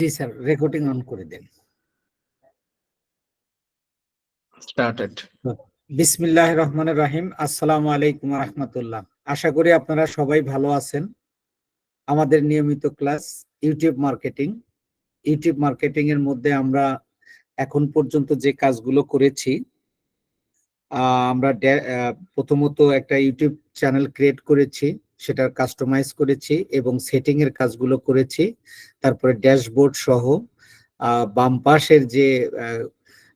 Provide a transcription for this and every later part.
G sir, recording on করে দেন। Started. বিসমিল্লাহির রহমানির রহিম। আসসালামু আলাইকুম ওয়া রাহমাতুল্লাহ। আশা করি আপনারা সবাই ভালো আছেন। আমাদের নিয়মিত ক্লাস ইউটিউব মার্কেটিং এর মধ্যে আমরা এখন পর্যন্ত যে কাজগুলো করেছি, আমরা প্রথমত একটা ইউটিউব চ্যানেল ক্রিয়েট করেছি, সেটা কাস্টমাইজ করেছি এবং সেটিং এর কাজগুলো করেছি। তারপরে ড্যাশবোর্ড সহ বাম পাশের যে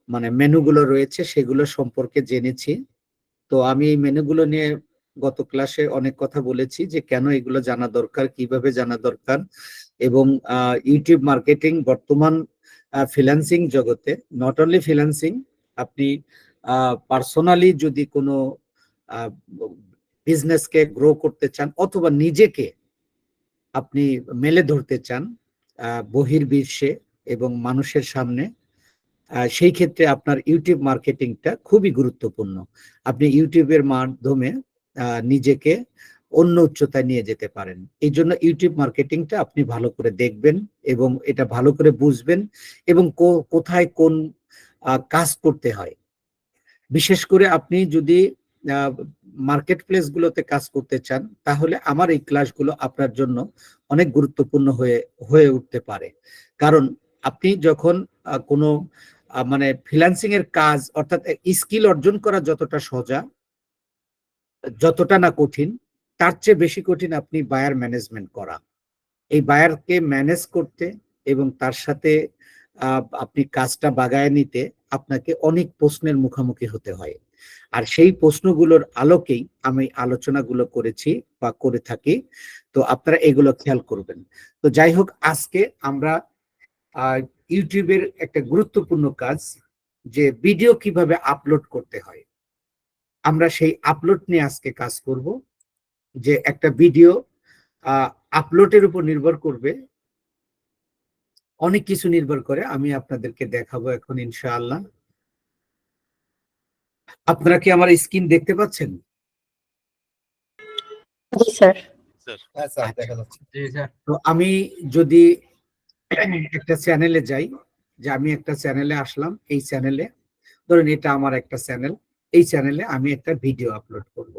মানে মেনুগুলো রয়েছে সেগুলো সম্পর্কে জেনেছি। তো আমি এই মেনুগুলো নিয়ে গত ক্লাসে অনেক কথা বলেছি যে কেন এগুলো জানা দরকার, কিভাবে জানা দরকার। এবং ইউটিউব মার্কেটিং বর্তমান ফ্রিল্যান্সিং জগতে, নট অনলি ফ্রিল্যান্সিং, আপনি পার্সোনালি যদি কোনো বিজনেসকে গ্রো করতে চান অথবা নিজেকে আপনি মেলে ধরতে চান বহির্বিশ্বে এবং মানুষের সামনে, সেই ক্ষেত্রে আপনার ইউটিউব মার্কেটিংটা খুবই গুরুত্বপূর্ণ। আপনি ইউটিউবের মাধ্যমে নিজেকে অন্য উচ্চতায় নিয়ে যেতে পারেন। এই জন্য ইউটিউব মার্কেটিংটা আপনি ভালো করে দেখবেন এবং এটা ভালো করে বুঝবেন এবং কোথায় কোন কাজ করতে হয়। বিশেষ করে আপনি যদি মার্কেট প্লেস গুলোতে কাজ করতে চান, তাহলে আমার এই ক্লাসগুলো আপনার জন্য অনেক গুরুত্বপূর্ণ হয়ে উঠতে পারে। কারণ আপনি যখন কোনো মানে ফ্রিল্যান্সিং এর কাজ, অর্থাৎ স্কিল অর্জন করা যতটা সোজা, যতটা না কঠিন, তার চেয়ে বেশি কঠিন আপনি বায়ার ম্যানেজমেন্ট করা। এই বায়ারকে ম্যানেজ করতে এবং তার সাথে আপনি কাজটা বাগায় নিতে আপনাকে অনেক প্রশ্নের মুখোমুখি হতে হয়। আর সেই প্রশ্নগুলোর আলোকেই আমি আলোচনাগুলো করেছি বা করে থাকি। তো আপনারা এগুলো খেয়াল করবেন। তো যাই হোক, আজকে আমরা ইউটিউবের একটা গুরুত্বপূর্ণ কাজ, যে ভিডিও কিভাবে আপলোড করতে হয়, আমরা সেই আপলোড নিয়ে আজকে কাজ করব। যে একটা ভিডিও আপলোডের উপর নির্ভর করবে, অনেক কিছু নির্ভর করে। আমি আপনাদেরকে দেখাবো এখন ইনশাআল্লাহ। আপনারা কি আমার স্ক্রিন দেখতে পাচ্ছেন? জি স্যার। তো আমি যদি একটা চ্যানেলে যাই, যে আমি একটা চ্যানেলে আসলাম, এই চ্যানেলে ধরেন এটা আমার একটা চ্যানেল, এই চ্যানেলে আমি একটা ভিডিও আপলোড করব।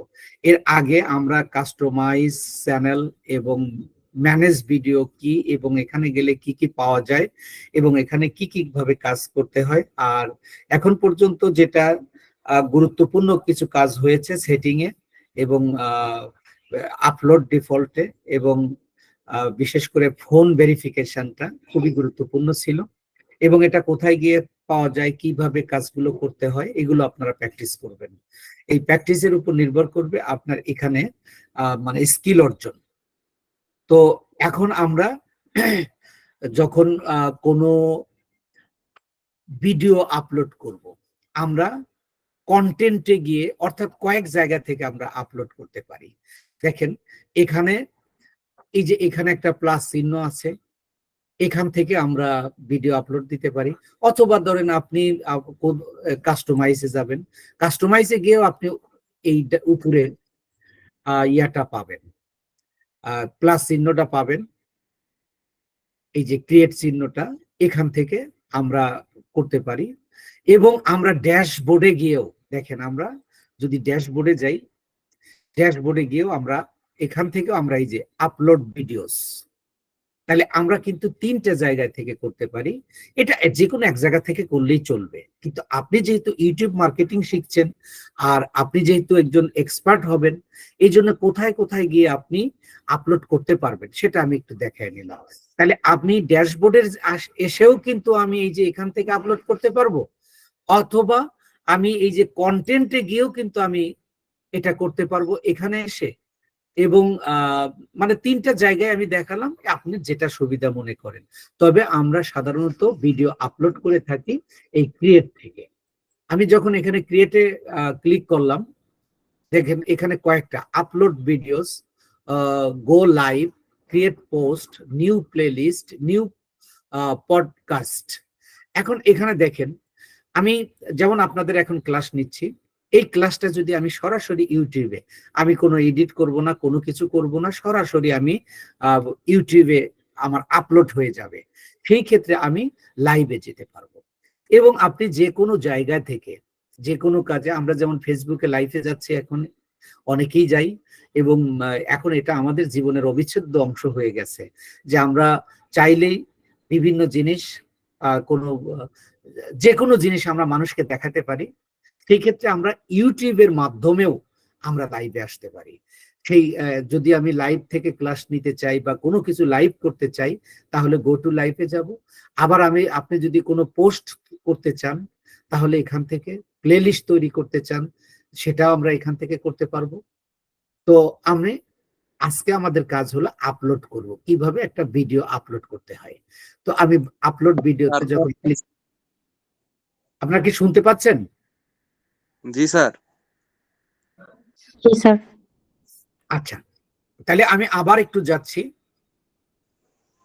এর আগে আমরা কাস্টমাইজ চ্যানেল এবং ম্যানেজ ভিডিও কি, এবং এখানে গেলে কি কি পাওয়া যায় এবং এখানে কি কি ভাবে কাজ করতে হয়, আর এখন পর্যন্ত যেটা গুরুত্বপূর্ণ কিছু কাজ হয়েছে সেটিং এ এবং আপলোড ডিফল্টে, এবং বিশেষ করে ফোন ভেরিফিকেশনটা খুবই গুরুত্বপূর্ণ ছিল। এবং এটা কোথায় গিয়ে পাওয়া যায়, কিভাবে কাজগুলো করতে হয়, এগুলো আপনারা প্র্যাকটিস করবেন। এই প্র্যাকটিসের উপর নির্ভর করবে আপনার এখানে মানে স্কিল অর্জন। তো এখন আমরা যখন কোনো ভিডিও আপলোড করব, আমরা কন্টেন্টে গিয়ে, অর্থাৎ কয়েক জায়গা থেকে আমরা আপলোড করতে পারি। দেখেন এখানে, এই যে এখানে একটা প্লাস চিহ্ন আছে, এখান থেকে আমরা ভিডিও আপলোড দিতে পারি। অথবা ধরেন আপনি কাস্টমাইজে যাবেন, কাস্টমাইজে গিয়েও আপনি এই উপরে ইয়াটা পাবেন, প্লাস চিহ্নটা পাবেন, এই যে ক্রিয়েট চিহ্নটা, এখান থেকে আমরা করতে পারি। এবং আমরা ড্যাশবোর্ডে গিয়েও, দেখেন আমরা যদি ড্যাশবোর্ডে যাই, ড্যাশবোর্ডে গিয়েও আমরা এখান থেকেও আমরা এই যে আপলোড ভিডিওস, তাহলে আমরা কিন্তু তিনটে জায়গা থেকে করতে পারি। এটা যে কোনো এক জায়গা থেকে করলেই চলবে। কিন্তু আপনি যেহেতু ইউটিউব মার্কেটিং শিখছেন আর আপনি যেহেতু একজন এক্সপার্ট হবেন, এই জন্য কোথায় কোথায় গিয়ে আপনি আপলোড করতে পারবেন সেটা আমি একটু দেখাই নিলাম। তাহলে আপনি ড্যাশবোর্ডের এসেও কিন্তু আমি এই যে এখান থেকে আপলোড করতে পারবো, অথবা আমি এই যে কন্টেন্টে গিয়েও কিন্তু আমি এটা করতে পারবো এখানে এসে। এবং মানে তিনটা জায়গায় আমি দেখালাম, আপনি যেটা সুবিধা মনে করেন। তবে আমরা সাধারণত ভিডিও আপলোড করে থাকি এই ক্রিয়েট থেকে। আমি যখন এখানে ক্রিয়েটে ক্লিক করলাম, দেখেন এখানে কয়েকটা আপলোড ভিডিওস, গো live, create post, new playlist, new podcast. এখন এখানে দেখেন, আমি যেমন আপনাদের এখন ক্লাস নিচ্ছি, এই ক্লাসটা যদি আমি সরাসরি ইউটিউবে, আমি কোনো এডিট করব না, কোনো কিছু করব না, সরাসরি আমি ইউটিউবে আমার আপলোড হয়ে যাবে, সেই ক্ষেত্রে আমি লাইভে যেতে পারবো। এবং আপনি যে কোনো জায়গা থেকে যে কোনো কাজে, আমরা যেমন ফেসবুকে লাইভে যাচ্ছি এখন, অনেকেই যাই, এবং এখন এটা আমাদের জীবনের অবিচ্ছেদ্য অংশ হয়ে গেছে, যে আমরা চাইলেই বিভিন্ন জিনিস, কোনো যে কোনো জিনিস আমরা মানুষকে দেখাতে পারি। সেই ক্ষেত্রে আমরা ইউটিউবের মাধ্যমেও আমরা লাইভে আসতে পারি। সেই যদি আমি লাইভ থেকে ক্লাস নিতে চাই বা কোনো কিছু লাইভ করতে চাই, তাহলে গো টু লাইভে যাব। আবার আপনি যদি কোনো পোস্ট করতে চান, তাহলে এখান থেকে প্লে লিস্ট তৈরি করতে চান, সেটাও আমরা এখান থেকে করতে পারবো। তো আমি আজকে আমাদের কাজ হলো আপলোড করব, কিভাবে একটা ভিডিও আপলোড করতে হয়। তো আমি আপলোড ভিডিওতে তারপর যখন ক্লিক, আপনারা কি শুনতে পাচ্ছেন? জি স্যার। জি স্যার। আচ্ছা, তাহলে আমি আবার একটু যাচ্ছি,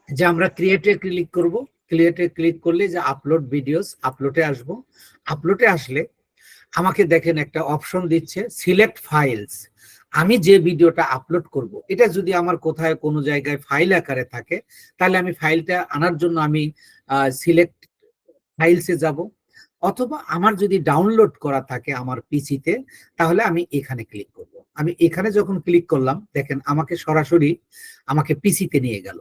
যে আমরা ক্রিয়েটে ক্লিক করব। ক্রিয়েটে ক্লিক করলে যে আপলোড ভিডিওস, আপলোডে আসব। আপলোডে আসলে আমাকে দেখেন একটা অপশন দিচ্ছে সিলেক্ট ফাইলস। আমি যে ভিডিওটা আপলোড করব, এটা যদি আমার কোথায় কোনো জায়গায় ফাইল আকারে থাকে, তাহলে আমি ফাইলটা আনার জন্য আমি সিলেক্ট ফাইলসে যাব, অথবা আমার যদি ডাউনলোড করা থাকে আমার পিসিতে, তাহলে আমি এখানে ক্লিক করব। আমি এখানে যখন ক্লিক করলাম, দেখেন আমাকে সরাসরি আমাকে পিসিতে নিয়ে গেল।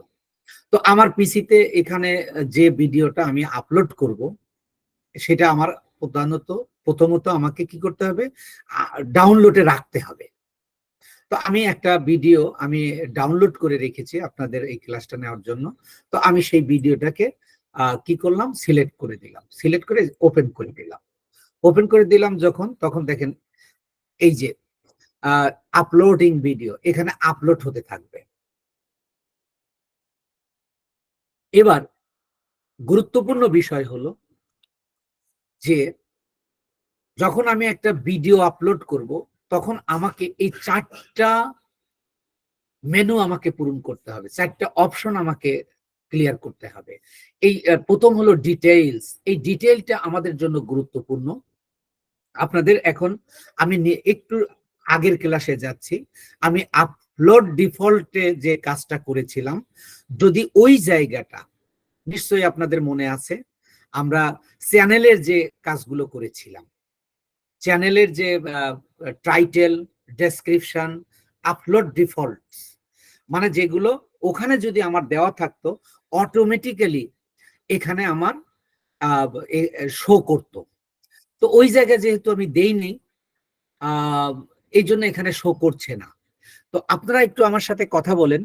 তো আমার পিসিতে এখানে যে ভিডিওটা আমি আপলোড করব, সেটা আমার প্রথমত আমাকে কি করতে হবে, ডাউনলোডে রাখতে হবে। তো আমি একটা ভিডিও আমি ডাউনলোড করে রেখেছি আপনাদের এই ক্লাসটা নেওয়ার জন্য। তো আমি সেই ভিডিওটাকে কি করলাম, সিলেক্ট করে দিলাম, সিলেক্ট করে ওপেন করে দিলাম। ওপেন করে দিলাম যখন, তখন দেখেন এই যে আপলোডিং ভিডিও, এখানে আপলোড হতে থাকবে। এবার গুরুত্বপূর্ণ বিষয় হলো যে যখন আমি একটা ভিডিও আপলোড করব, তখন আমাকে এই 4টা মেনু আমাকে পূরণ করতে হবে, 4টা অপশন আমাকে ক্লিয়ার করতে হবে। এই প্রথম হলো ডিটেইলস। এই ডিটেইলটা আমাদের জন্য গুরুত্বপূর্ণ। আপনাদের এখন আমি একটু আগের ক্লাসে যাচ্ছি, আমি আপলোড ডিফল্টে যে কাজটা করেছিলাম, যদি ওই জায়গাটা নিশ্চয়ই আপনাদের মনে আছে, আমরা চ্যানেলের যে কাজগুলো করেছিলাম, চ্যানেলের যে টাইটেল, ডেসক্রিপশন, আপলোড ডিফল্ট, মানে যেগুলো ওখানে যদি আমার দেওয়া থাকতো, অটোমেটিক্যালি এখানে আমার শো করত। তো ওই জায়গায় যেহেতু আমি দেইনি, এই জন্য এখানে শো করছে না। তো আপনারা একটু আমার সাথে কথা বলেন,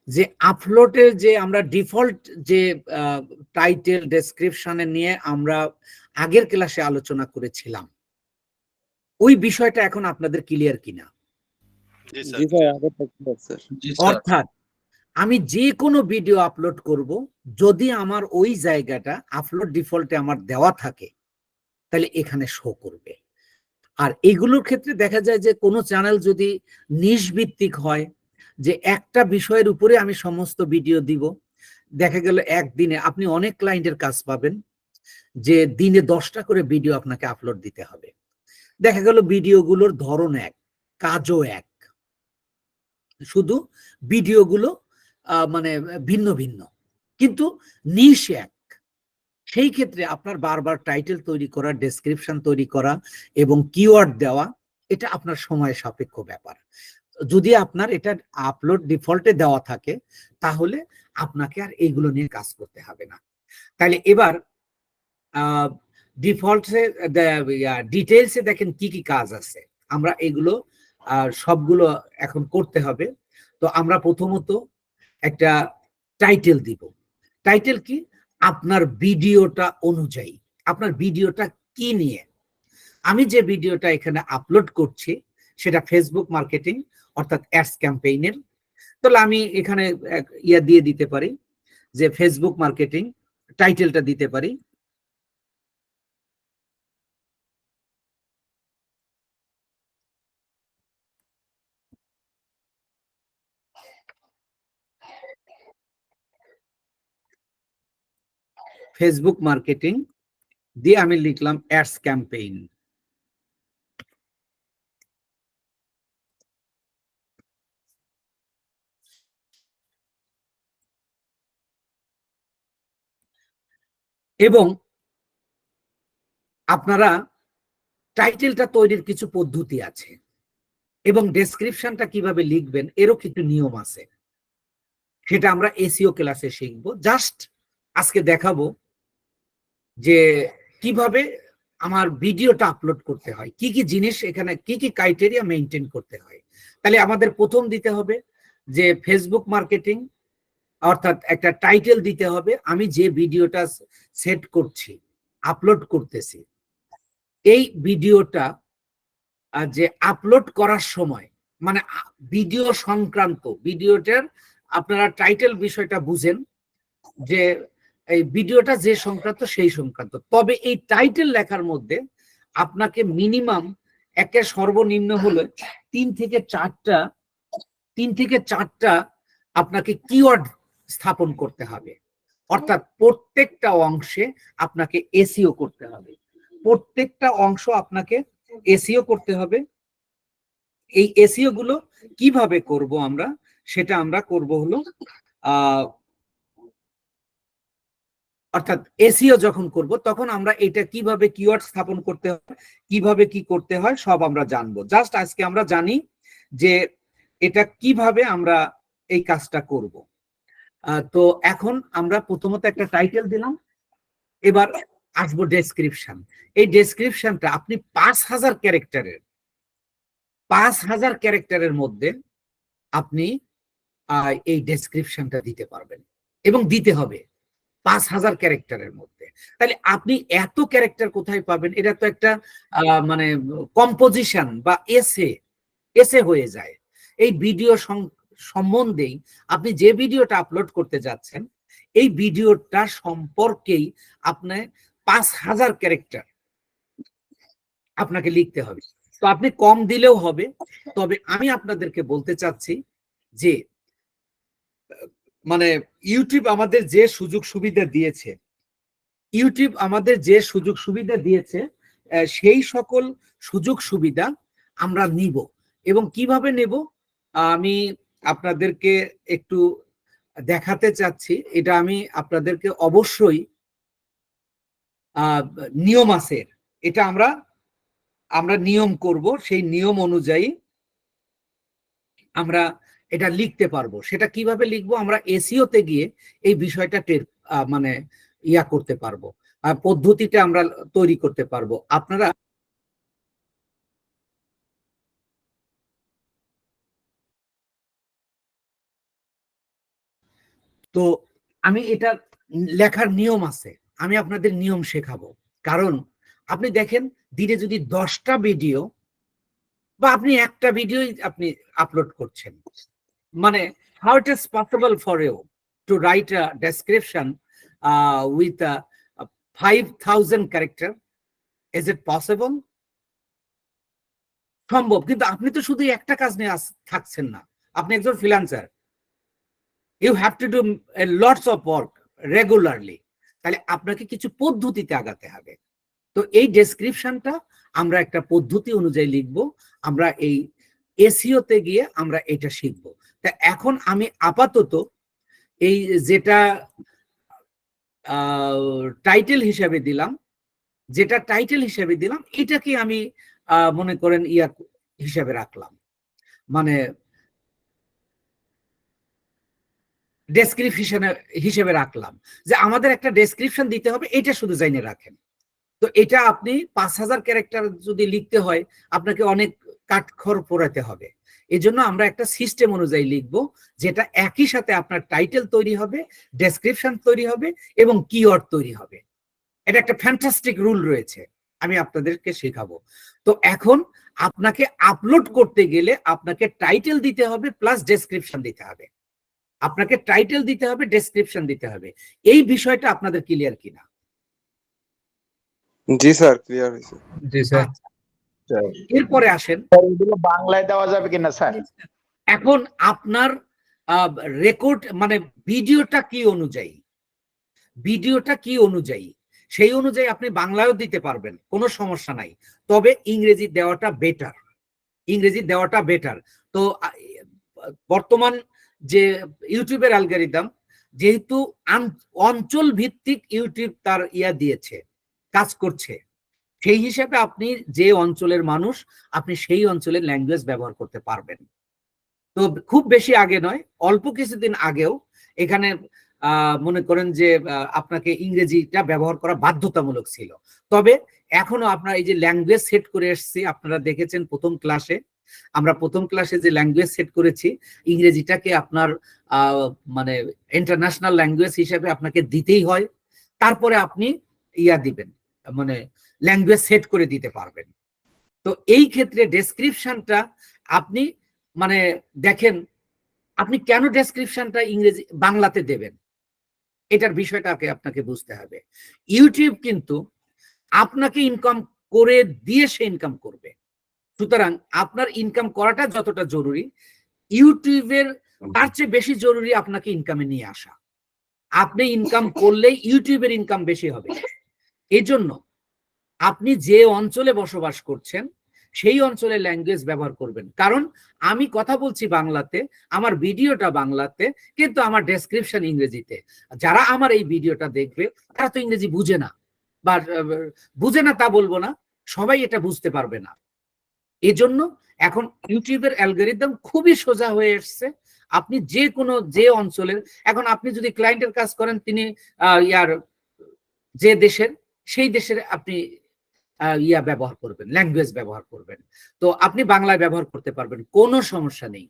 যে আপলোডের যে আমরা ডিফল্ট যে টাইটেল ডেসক্রিপশনে নিয়ে আমরা আগের ক্লাসে আলোচনা করেছিলাম, ওই বিষয়টা এখন আপনাদের ক্লিয়ার কিনা? জি স্যার, আগে থেকে স্যার। জি স্যার। অর্থাৎ আমি যে কোনো ভিডিও আপলোড করব, যদি আমার ওই জায়গাটা আপলোড ডিফল্টে আমার দেওয়া থাকে, তাহলে এখানে শো করবে। আর এগুলোর ক্ষেত্রে দেখা যায় যে কোনো চ্যানেল যদি নিশ ভিত্তিক হয়, যে একটা বিষয়ের উপরে আমি সমস্ত ভিডিও দিব, দেখা গেল একদিনে আপনি অনেক ক্লায়েন্টের কাজ পাবেন যে দিনে 10টা করে ভিডিও আপনাকে আপলোড দিতে হবে। দেখা গেল ভিডিওগুলোর ধরন এক, কাজও এক, শুধু ভিডিওগুলো মানে ভিন্ন ভিন্ন, কিন্তু নিশ এক। সেই ক্ষেত্রে আপনার বারবার টাইটেল তৈরি করা, ডেসক্রিপশন তৈরি করা এবং কিওয়ার্ড দেওয়া, এটা আপনার সময় সাপেক্ষ ব্যাপার। যদি আপনার এটা আপলোড ডিফল্টে দেওয়া থাকে, তাহলে আপনাকে আর এইগুলো নিয়ে কাজ করতে হবে না। তাহলে এবার ডিফল্টে ডিটেলসে দেখেন কি কি কাজ আছে, আমরা এগুলো সবগুলো এখন করতে হবে। তো আমরা প্রথমত একটা টাইটেল দিব। টাইটেল কি? আপনার ভিডিওটা অনুযায়ী, আপনার ভিডিওটা কি নিয়ে। আমি যে ভিডিওটা এখানে আপলোড করছি, সেটা ফেসবুক মার্কেটিং অর্থাৎ অ্যাডস ক্যাম্পেইনের। তাহলে আমি এখানে ইয়া দিয়ে দিতে পারি যে ফেসবুক মার্কেটিং, টাইটেলটা দিতে পারি ফেসবুক মার্কেটিং, দিয়ে আমি লিখলাম অ্যাডস ক্যাম্পেইন। এবং আপনারা টাইটেলটা তৈরির কিছু পদ্ধতি আছে এবং ডেসক্রিপশনটা কিভাবে লিখবেন এরও কিছু নিয়ম আছে, সেটা আমরা এসইও ক্লাসে শিখবো। জাস্ট আজকে দেখাবো যে কিভাবে আমার ভিডিওটা আপলোড করতে হয়, কি কি জিনিস এখানে, কি কি ক্রাইটেরিয়া মেনটেন করতে হয়। তাহলে আমাদের প্রথম দিতে হবে যে ফেসবুক মার্কেটিং, অর্থাৎ একটা টাইটেল দিতে হবে। আমি যে ভিডিওটা সেট করছি, আপলোড করতেছি, এই ভিডিওটা যে আপলোড করার সময়, মানে ভিডিও সংক্রান্ত, ভিডিওটার আপনারা টাইটেল বিষয়টা বুঝেন যে এই ভিডিওটা যে সংক্রান্ত সেই সংক্রান্ত। তবে এই টাইটেল লেখার মধ্যে আপনাকে মিনিমাম একের সর্বনিম্ন হলে 3 থেকে 4টা আপনাকে কিওয়ার্ড স্থাপন করতে হবে। অর্থাৎ প্রত্যেকটা অংশে আপনাকে এসইও করতে হবে, প্রত্যেকটা অংশ আপনাকে এসইও করতে হবে। এই এসইও গুলো কিভাবে করব আমরা, সেটা আমরা করব হলো অর্থাৎ এসইও যখন করব তখন আমরা এটা কিভাবে কিওয়ার্ড স্থাপন করতে হয়, কিভাবে কি করতে হয় সব আমরা জানবো। জাস্ট আজকে আমরা জানি যে এটা কিভাবে আমরা এই কাজটা করব। তো এখন আমরা প্রথমত একটা টাইটেল দিলাম, এবার আসবো ডেসক্রিপশন। এই ডেসক্রিপশনটা আপনি 5000 ক্যারেক্টারের মধ্যে আপনি এই ডেসক্রিপশনটা দিতে পারবেন এবং দিতে হবে 5000 ক্যারেক্টারের মধ্যে। তাহলে আপনি এত ক্যারেক্টার কোথায় পাবেন? এটা তো একটা মানে কম্পোজিশন বা এসে হয়ে যায়। এই ভিডিও সম্বন্ধেই আপনি যে ভিডিওটা আপলোড করতে যাচ্ছেন এই ভিডিওটা সম্পর্কেই আপনি 5000 ক্যারেক্টার আপনাকে লিখতে হবে। তো আপনি কম দিলেও হবে, তবে আমি আপনাদেরকে বলতে চাচ্ছি যে মানে ইউটিউব আমাদের যে সুযোগ সুবিধা দিয়েছে, সেই সকল সুযোগ সুবিধা আমরা নিব। এবং কিভাবে নেব আমি আপনাদেরকে একটু দেখাতে চাচ্ছি। এটা আমি আপনাদেরকে অবশ্যই নিয়ম আছে, এটা আমরা নিয়ম করব, সেই নিয়ম অনুযায়ী আমরা এটা লিখতে পারবো। সেটা কিভাবে লিখবো আমরা এসইওতে গিয়ে এই বিষয়টা মানে করতে পারবো, পদ্ধতিটা আমরা তৈরি করতে পারবো। আপনারা তো আমি এটা লেখার নিয়ম আছে, আমি আপনাদের নিয়ম শেখাবো। কারণ আপনি দেখেন দিনে যদি 10টা ভিডিও বা আপনি একটা ভিডিও আপনি আপলোড করছেন, মানে how it is possible for you to write a description with 5000 character? Is it possible? সম্ভব, কিন্তু আপনি তো শুধু একটা কাজ নিয়ে থাকছেন না, আপনি একজন freelancer, you have to do lots of work regularly. তাহলে আপনাকে কিছু পদ্ধতিতে আগাতে হবে। তো এই ডেসক্রিপশনটা আমরা একটা পদ্ধতি অনুযায়ী লিখব, আমরা এই এসইওতে গিয়ে আমরা এটা শিখব। তা এখন আমি আপাতত এই যেটা টাইটেল হিসেবে দিলাম, এটাকে আমি মনে করেন হিসেবে রাখলাম, মানে ডেসক্রিপশন হিসেবে রাখলাম যে আমাদের একটা ডেসক্রিপশন দিতে হবে, এটা শুধু জানিয়ে রাখেন। তো এটা আপনি 5000 ক্যারেক্টার যদি লিখতে হয় আপনাকে অনেক কাঠখড় পোড়াতে হবে। এজন্য আমরা একটা সিস্টেম অনুযায়ী লিখব, যেটা একই সাথে আপনার টাইটেল তৈরি হবে, ডেসক্রিপশন তৈরি হবে এবং কিওয়ার্ড তৈরি হবে। এটা একটা ফ্যান্টাস্টিক রুল রয়েছে, আমি আপনাদেরকে শেখাবো। তো এখন আপনাকে আপলোড করতে গেলে আপনাকে টাইটেল দিতে হবে প্লাস ডেসক্রিপশন দিতে হবে, আপনাকে টাইটেল দিতে হবে, ডেসক্রিপশন দিতে হবে। এই বিষয়টা আপনাদের ক্লিয়ার কিনা? জি স্যার, ক্লিয়ার হয়েছে। জি স্যার। এরপরে আসেন এগুলো বাংলায় দেওয়া যাবে কিনা স্যার? এখন আপনার রেকর্ড মানে ভিডিওটা কি অনুযায়ী সেই অনুযায়ী আপনি বাংলায়ও দিতে পারবেন, কোনো সমস্যা নাই। তবে ইংরেজি দেওয়াটা বেটার। তো বর্তমান যে ইউটিউবের অ্যালগরিদম যেহেতু অঞ্চল ভিত্তিক ইউটিউব তার দিয়েছে, কাজ করছে, সেই হিসাবে আপনি যে অঞ্চলের মানুষ আপনি সেই অঞ্চলের ল্যাঙ্গুয়েজ ব্যবহার করতে পারবেন। তো খুব বেশি আগে নয়, অল্প কিছুদিন আগেও এখানে মনে করেন যে আপনাকে ইংরেজিটা ব্যবহার করা বাধ্যতামূলক ছিল। তবে এখনো আপনার এই যে ল্যাঙ্গুয়েজ সেট করে এসছি, আপনারা দেখেছেন প্রথম ক্লাসে, আমরা প্রথম ক্লাসে যে ল্যাঙ্গুয়েজ সেট করেছি, ইংরেজিটাকে আপনার মানে ইন্টারন্যাশনাল ল্যাঙ্গুয়েজ হিসেবে আপনাকে দিতেই হয়, তারপরে আপনি দিবেন, মানে ল্যাঙ্গুয়েজ সেট করে দিতে পারবেন। তো এই ক্ষেত্রে ডেসক্রিপশনটা আপনি মানে দেখেন, আপনি কেন ডেসক্রিপশনটা ইংরেজি বাংলাতে দেবেন, এটার বিষয়টাকে আপনাকে বুঝতে হবে। ইউটিউব কিন্তু আপনাকে ইনকাম করে দিয়ে সে ইনকাম করবে, সুতরাং আপনার ইনকাম করাটা যতটা জরুরি, ইউটিউবের তার চেয়ে বেশি জরুরি আপনাকে ইনকামে নিয়ে আসা। আপনি ইনকাম করলেই ইউটিউবের ইনকাম বেশি হবে। এই জন্য আপনি যে অঞ্চলে বসবাস করছেন সেই অঞ্চলের ল্যাঙ্গুয়েজ ব্যবহার করবেন। কারণ আমি কথা বলছি বাংলাতে, আমার ভিডিওটা বাংলাতে, কিন্তু আমার ডেসক্রিপশন ইংরেজিতে। যারা আমার এই ভিডিওটা দেখবে তারা তো ইংরেজি বুঝে না, বা বুঝে না তা বলবো না, সবাই এটা বুঝতে পারবে না। এজন্য এখন ইউটিউবের অ্যালগরিদম খুবই সোজা হয়ে এসছে। আপনি যে অঞ্চলের, এখন আপনি যদি ক্লায়েন্টের কাজ করেন, তিনি যে দেশের, সেই দেশের আপনি ব্যবহার করবেন, ল্যাঙ্গুয়েজ ব্যবহার করবেন। তো আপনি বাংলায় ব্যবহার করতে পারবেন, কোনো সমস্যা নেই।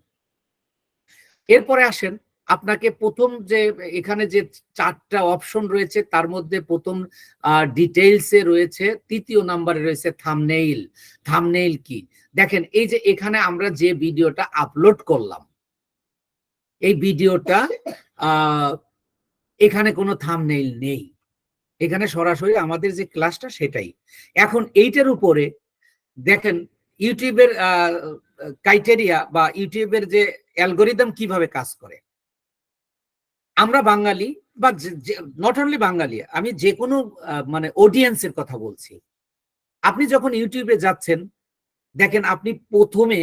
এরপরে আসেন, আপনাকে প্রথম যে এখানে যে 4টা অপশন রয়েছে তার মধ্যে প্রথম ডিটেইলসে রয়েছে, 3য় নম্বরে রয়েছে থাম্বনেইল। থাম্বনেইল কি দেখেন, এই যে এখানে আমরা যে ভিডিওটা আপলোড করলাম, এই ভিডিওটা এখানে কোনো থাম্বনেইল নেই, এখানে সরাসরি আমাদের যে ক্লাসটা সেটাই। এখন এইটার উপরে দেখেন ইউটিউবের ক্রাইটেরিয়া বা ইউটিউবের যে অ্যালগরিদম কিভাবে কাজ করে। আমরা বাঙালি, বা নট অনলি বাঙালি, আমি যে কোনো মানে অডিয়েন্সের কথা বলছি। আপনি যখন ইউটিউবে যাচ্ছেন, দেখেন আপনি প্রথমে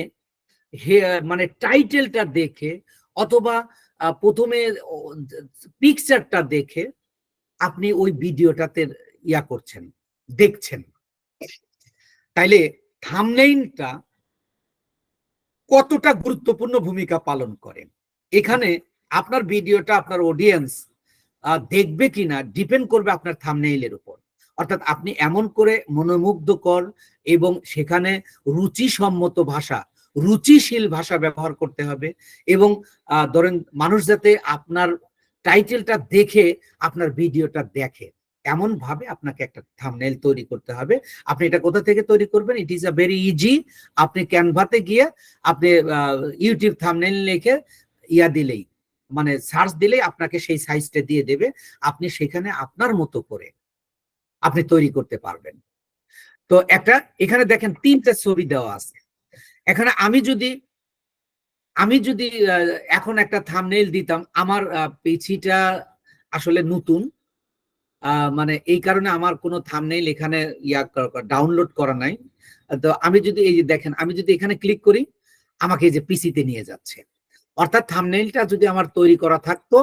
মানে টাইটেলটা দেখে অথবা প্রথমে পিকচারটা দেখে আপনি ওই ভিডিওটাতে করছেন, দেখছেন। তাইলে থাম্বনেইলটা কতটা গুরুত্বপূর্ণ ভূমিকা পালন করে, এখানে আপনার ভিডিওটা আপনার অডিয়েন্স দেখবে কিনা ডিপেন্ড করবে আপনার থাম্বনেইলের উপর। অর্থাৎ আপনি এমন করে মনোমুগ্ধকর এবং সেখানে রুচিসম্মত ভাষা, রুচিশীল ভাষা ব্যবহার করতে হবে, এবং ধরেন মানুষ যাতে আপনার টাইটেলটা দেখে আপনার ভিডিওটা দেখে, এমন ভাবে আপনাকে একটা থাম্বনেইল তৈরি করতে হবে। আপনি এটা কোথা থেকে তৈরি করবেন? It is a very easy. আপনি ক্যানভাতে গিয়ে আপনি ইউটিউব থাম্বনেইল লিখে দিলেই, মানে সার্চ দিলেই আপনাকে সেই সাইজটা দিয়ে দেবে, আপনি সেখানে আপনার মতো করে আপনি তৈরি করতে পারবেন। তো এখানে দেখেন 3টা ছবি দেওয়া আছে। এখানে আমি যদি এখন একটা থাম্বনেইল দিতাম, আমার পিছিটা আসলে নতুন, মানে এই কারণে আমার কোনো থাম্বনেইল এখানে ডাউনলোড করা নাই। তো আমি যদি এই যে দেখেন, আমি যদি এখানে ক্লিক করি, আমাকে এই যে পিসিতে নিয়ে যাচ্ছে। অর্থাৎ থাম্বনেইলটা যদি আমার তৈরি করা থাকতো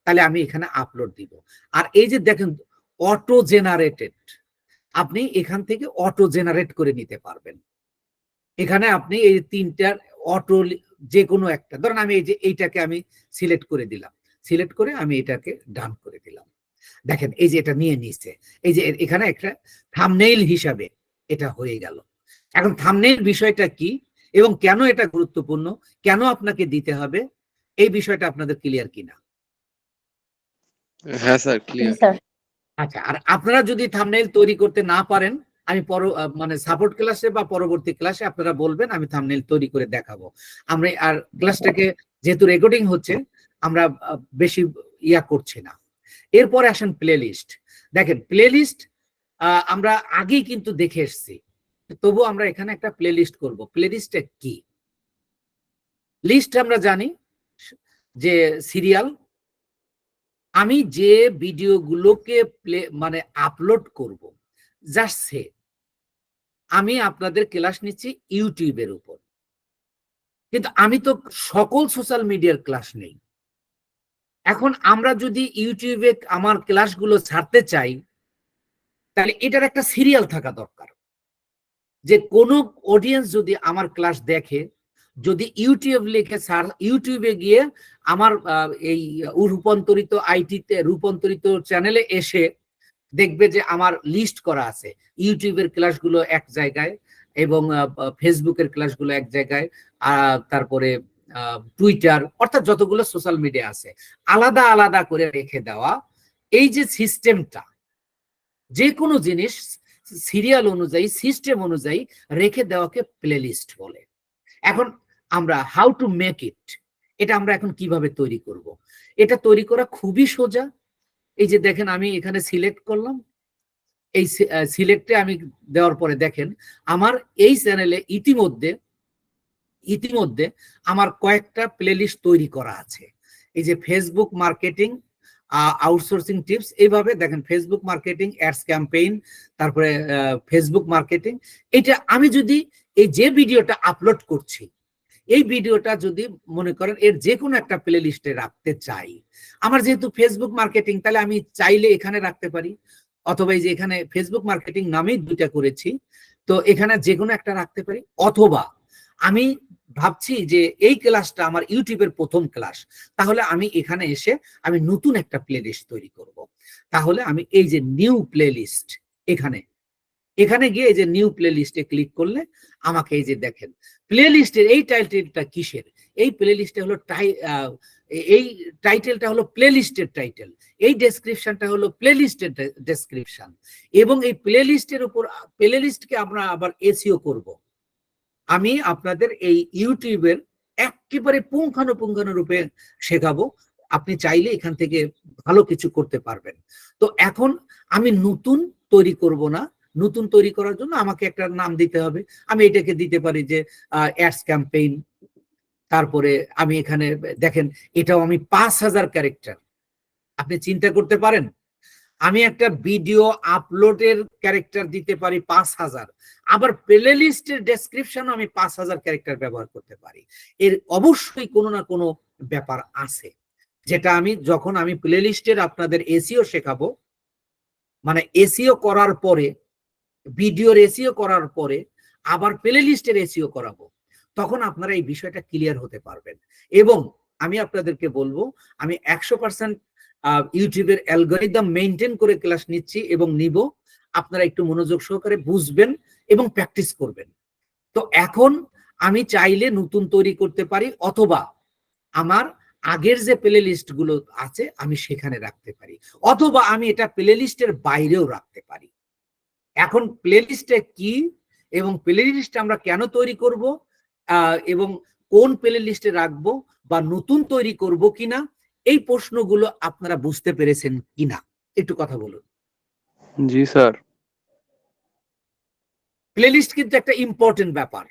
তাহলে আমি এখানে আপলোড দিব। আর এই যে দেখেন অটো জেনারেটেড, আপনি এখান থেকে অটো জেনারেট করে নিতে পারবেন। এখানে আপনি এই 3টার অটো যে কোনো একটা, ধরেন আমি এই যে এইটাকে আমি সিলেক্ট করে দিলাম, সিলেক্ট করে আমি এটাকে ডান করে দিলাম। দেখেন এই যে এটা নিয়ে নিচ্ছে, এই যে এখানে একটা থাম্বনেইল হিসাবে এটা হয়ে গেল। এখন থাম্বনেইল বিষয়টা কি এবং কেন এটা গুরুত্বপূর্ণ, কেন আপনাকে দিতে হবে, এই বিষয়টা আপনাদের ক্লিয়ার কিনা? হ্যাঁ স্যার, ক্লিয়ার। আচ্ছা, আর আপনারা যদি থাম্বনেইল তৈরি করতে না পারেন, আমি মানে সাপোর্ট ক্লাসে বা পরবর্তী ক্লাসে আপনারা বলবেন, আমি থাম্বনেইল তৈরি করে দেখাবো। আমরা আর ক্লাসটাকে যেহেতু রেকর্ডিং হচ্ছে, আমরা বেশি করছি না। এরপরে আসেন প্লেলিস্ট। দেখেন প্লেলিস্ট আমরা আগেই কিন্তু দেখে এসেছি, তবু আমরা এখানে একটা প্লেলিস্ট করব। প্লেলিস্টটা কি? লিস্ট আমরা জানি যে সিরিয়াল, আমি যে ভিডিওগুলোকে মানে আপলোড করব, জাস্ট সে আমি আপনাদের ক্লাস নিচ্ছি ইউটিউবের উপর, কিন্তু আমি তো সকল সোশ্যাল মিডিয়ার ক্লাস নেই। এখন আমরা যদি ইউটিউবে আমার ক্লাসগুলো ছাড়তে চাই, তাহলে এটার একটা সিরিয়াল থাকা দরকার, যে কোন অডিয়েন্স যদি আমার ক্লাস দেখে, যদি ইউটিউব লিখে ইউটিউবে গিয়ে আমার এই রূপান্তরিত আইটিতে রূপান্তরিত চ্যানেলে এসে দেখবে যে আমার লিস্ট করা আছে, ইউটিউবের ক্লাসগুলো এক জায়গায় এবং ফেসবুকের ক্লাসগুলো এক জায়গায়, তারপরে টুইটার, অর্থাৎ যতগুলো সোশ্যাল মিডিয়া আছে আলাদা আলাদা করে রেখে দেওয়া। এই যে সিস্টেমটা, যে কোনো জিনিস সিরিয়াল অনুযায়ী সিস্টেম অনুযায়ী রেখে দেওয়াকে প্লেলিস্ট বলে। এখন আমরা হাউ টু মেক ইট, এটা আমরা এখন কিভাবে তৈরি করব? এটা তৈরি করা খুবই সোজা। এই যে দেখেন আমি এখানে সিলেক্ট করলাম, এই সিলেক্টে আমি দেওয়ার পরে দেখেন আমার এই চ্যানেলে ইতিমধ্যে আমার কয়েকটা প্লেলিস্ট তৈরি করা আছে। এই যে ফেসবুক মার্কেটিং আউটসোর্সিং টিপস, এইভাবে দেখেন ফেসবুক মার্কেটিং অ্যাডস ক্যাম্পেইন, তারপরে ফেসবুক মার্কেটিং। এটা আমি যদি এই যে ভিডিওটা আপলোড করছি, এই ভিডিওটা যদি মনে করেন এর যে কোনো একটা প্লে লিস্টে রাখতে চাই, আমার যেহেতু ফেসবুক মার্কেটিং, তাহলে আমি চাইলে এখানে রাখতে পারি, অথবা এই যে এখানে ফেসবুক মার্কেটিং নামেই দুইটা করেছি, তো এখানে যে কোনো একটা রাখতে পারি। অথবা আমি ভাবছি যে এই ক্লাসটা আমার ইউটিউবের প্রথম ক্লাস, তাহলে আমি এখানে এসে আমি নতুন একটা প্লে লিস্ট তৈরি করব। তাহলে আমি এই যে নিউ প্লে লিস্ট, এখানে গিয়ে এই যে নিউ প্লে লিস্টে ক্লিক করলে আমাকে এই যে দেখেন প্লে লিস্টের এই টাইটেলটা কিসের, এই প্লে লিস্টে হলো এই টাইটেলটা হলো প্লে লিস্টের টাইটেল, এই ডেসক্রিপশনটা হলো প্লে লিস্টের ডেসক্রিপশন, এবং এই প্লে লিস্টের উপর প্লে লিস্টকে আমরা আবার এসইও করব। আমি আপনাদের এই ইউটিউবের একেবারে পুঙ্খানুপুঙ্খানু রূপে শেখাবো, আপনি চাইলে এখান থেকে ভালো কিছু করতে পারবেন। তো এখন আমি নতুন তৈরি করব না, নতুন তৈরি করার জন্য আমাকে একটা নাম দিতে হবে। আমি এটাকে দিতে পারি যে অ্যাডস ক্যাম্পেইন। তারপরে আমি এখানে দেখেন এটাও আমি 5000 ক্যারেক্টার, আপনি চিন্তা করতে পারেন, আমি একটা ভিডিও আপলোডের ক্যারেক্টার দিতে পারি 5000, আবার প্লে লিস্টের ডেসক্রিপশনও আমি 5000 ক্যারেক্টার ব্যবহার করতে পারি। এর অবশ্যই কোনো না কোনো ব্যাপার আছে, যেটা আমি যখন আমি প্লে লিস্টের আপনাদের এসইও শেখাবো, মানে এসইও করার পরে, ভিডিওর এসইও করার পরে আবার প্লে লিস্টের এসইও করাবো, তখন আপনারা এই বিষয়টা ক্লিয়ার হতে পারবেন। এবং আমি আপনাদেরকে বলবো, আমি 100% ইউটিউবের অ্যালগরিদম মেইনটেইন করে ক্লাস নিচ্ছি এবং নিব, আপনারা একটু মনোযোগ সহকারে বুঝবেন এবং প্র্যাকটিস করবেন। তো এখন আমি চাইলে নতুন তৈরি করতে পারি, অথবা আমার আগের যে প্লে লিস্ট গুলো আছে আমি সেখানে রাখতে পারি, অথবা আমি এটা প্লে লিস্টের বাইরেও রাখতে পারি। এখন প্লে লিস্টে কি এবং প্লে লিস্ট আমরা কেন তৈরি করব, এবং কোন প্লে লিস্টে রাখবো বা নতুন তৈরি করব কিনা, এই প্রশ্নগুলো আপনারা বুঝতে পেরেছেন কিনা একটু কথা বলুন। জি স্যার। প্লে লিস্ট কিন্তু একটা ইম্পর্টেন্ট ব্যাপার।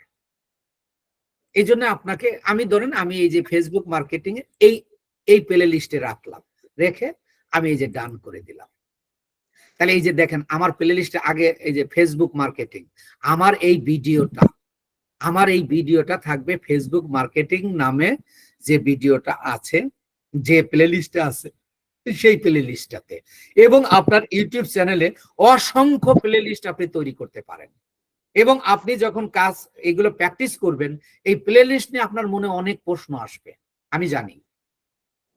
এই জন্য আপনাকে আমি ধরেন আমি এই যে ফেসবুক মার্কেটিং এ এই প্লে লিস্টে রাখলাম, রেখে আমি এই যে ডান করে দিলাম। তাহলে এই যে দেখেন আমার প্লে লিস্টে আগে এই যে ফেসবুক মার্কেটিং, আমার এই ভিডিওটা থাকবে ফেসবুক মার্কেটিং নামে, যে ভিডিওটা আছে, যে প্লে লিস্টে আছে সেই প্লে লিস্টটাতে। এবং আপনার ইউটিউব চ্যানেলে অসংখ্য প্লে লিস্ট আপনি তৈরি করতে পারেন, এবং আপনি যখন কাজ এগুলো প্র্যাকটিস করবেন, এই প্লে লিস্ট নিয়ে আপনার মনে অনেক প্রশ্ন আসবে, আমি জানি